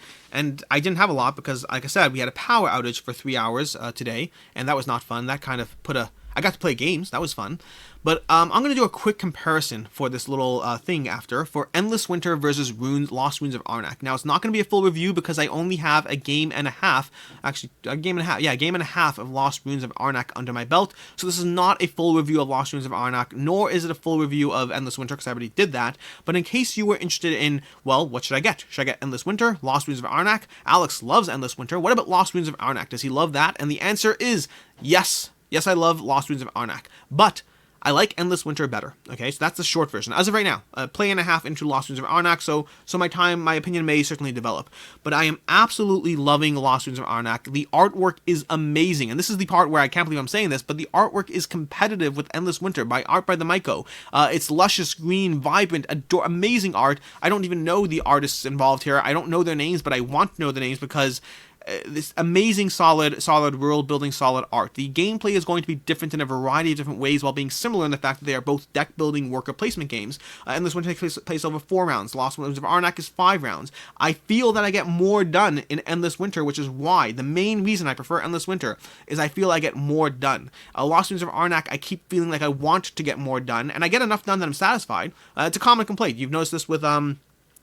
I didn't have a lot because, like I said, we had a power outage for 3 hours today, and that was not fun. That kind of I got to play games, that was fun. But I'm going to do a quick comparison for this little thing for Endless Winter versus Lost Runes of Arnak. Now, it's not going to be a full review because I only have a game and a half of Lost Runes of Arnak under my belt. So this is not a full review of Lost Runes of Arnak, nor is it a full review of Endless Winter, because I already did that. But in case you were interested in, well, what should I get? Should I get Endless Winter, Lost Runes of Arnak? Alex loves Endless Winter. What about Lost Runes of Arnak? Does he love that? And the answer is yes. Yes, I love Lost Runes of Arnak. But I like Endless Winter better. Okay, so that's the short version. As of right now, play and a half into Lost Runes of Arnak, so my opinion may certainly develop. But I am absolutely loving Lost Runes of Arnak. The artwork is amazing, and this is the part where I can't believe I'm saying this, but the artwork is competitive with Endless Winter by the Maiko. It's luscious, green, vibrant, amazing art. I don't even know the artists involved here. I don't know their names, but I want to know the names because this amazing, solid world building, solid art. The gameplay is going to be different in a variety of different ways, while being similar in the fact that they are both deck building worker placement games. And this one takes place over 4 rounds. Lost Runes of Arnak is 5 rounds. I feel that I get more done in Endless Winter, which is why the main reason I prefer Endless Winter is I feel I get more done. Lost Runes of Arnak, I keep feeling like I want to get more done, and I get enough done that I'm satisfied. It's a common complaint. You've noticed this with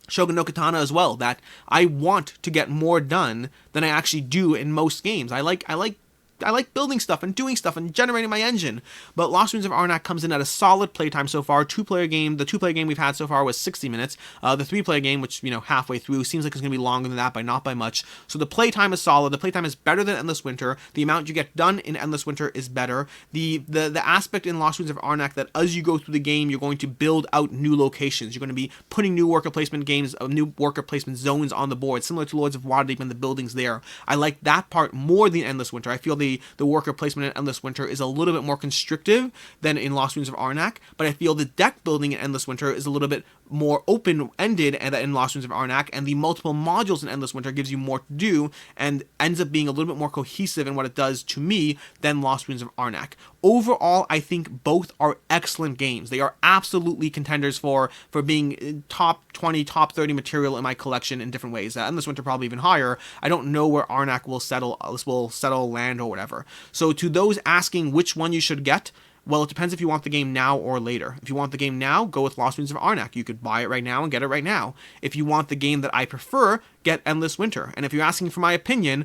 Shogun no Katana as well, that I want to get more done than I actually do in most games. I like building stuff and doing stuff and generating my engine, but Lost Runes of Arnak comes in at a solid playtime so far. The 2-player game we've had so far was 60 minutes. The 3-player game, which, halfway through, seems like it's going to be longer than that, by not by much. So the playtime is solid. The playtime is better than Endless Winter. The amount you get done in Endless Winter is better. The aspect in Lost Runes of Arnak that as you go through the game, you're going to build out new locations. You're going to be putting new worker placement zones on the board, similar to Lords of Waterdeep and the buildings there. I like that part more than Endless Winter. I feel the worker placement in Endless Winter is a little bit more constrictive than in Lost Runes of Arnak, but I feel the deck building in Endless Winter is a little bit more open-ended and in Lost Ruins of Arnak, and the multiple modules in Endless Winter gives you more to do and ends up being a little bit more cohesive in what it does to me than Lost Ruins of Arnak. Overall, I think both are excellent games. They are absolutely contenders for being top 20, top 30 material in my collection in different ways. Endless Winter probably even higher. I don't know where Arnak will settle land or whatever. So to those asking which one you should get, well, it depends if you want the game now or later. If you want the game now, go with Lost Ruins of Arnak. You could buy it right now and get it right now. If you want the game that I prefer, get Endless Winter. And if you're asking for my opinion,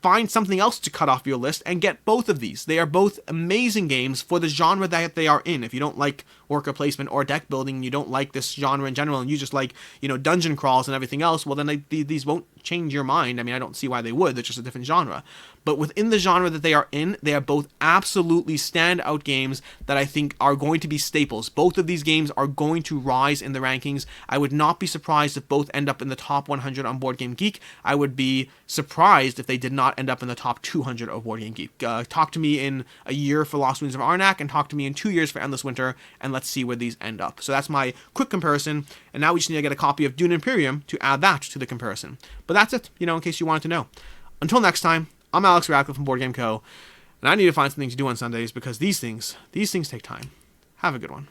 find something else to cut off your list and get both of these. They are both amazing games for the genre that they are in. If you don't like worker placement or deck building, and you don't like this genre in general, and you just like, dungeon crawls and everything else, well, then these won't change your mind. I mean, I don't see why they would. They're just a different genre. But within the genre that they are in, they are both absolutely standout games that I think are going to be staples. Both of these games are going to rise in the rankings. I would not be surprised if both end up in the top 100 on Board Game Geek. I would be surprised if they did not end up in the top 200 of Board Game Geek. Talk to me in a year for Lost Ruins of Arnak, and talk to me in 2 years for Endless Winter, and let's see where these end up. So that's my quick comparison, and now we just need to get a copy of Dune Imperium to add that to the comparison. But that's it, in case you wanted to know. Until next time, I'm Alex Radcliffe from Board Game Co., and I need to find something to do on Sundays because these things take time. Have a good one.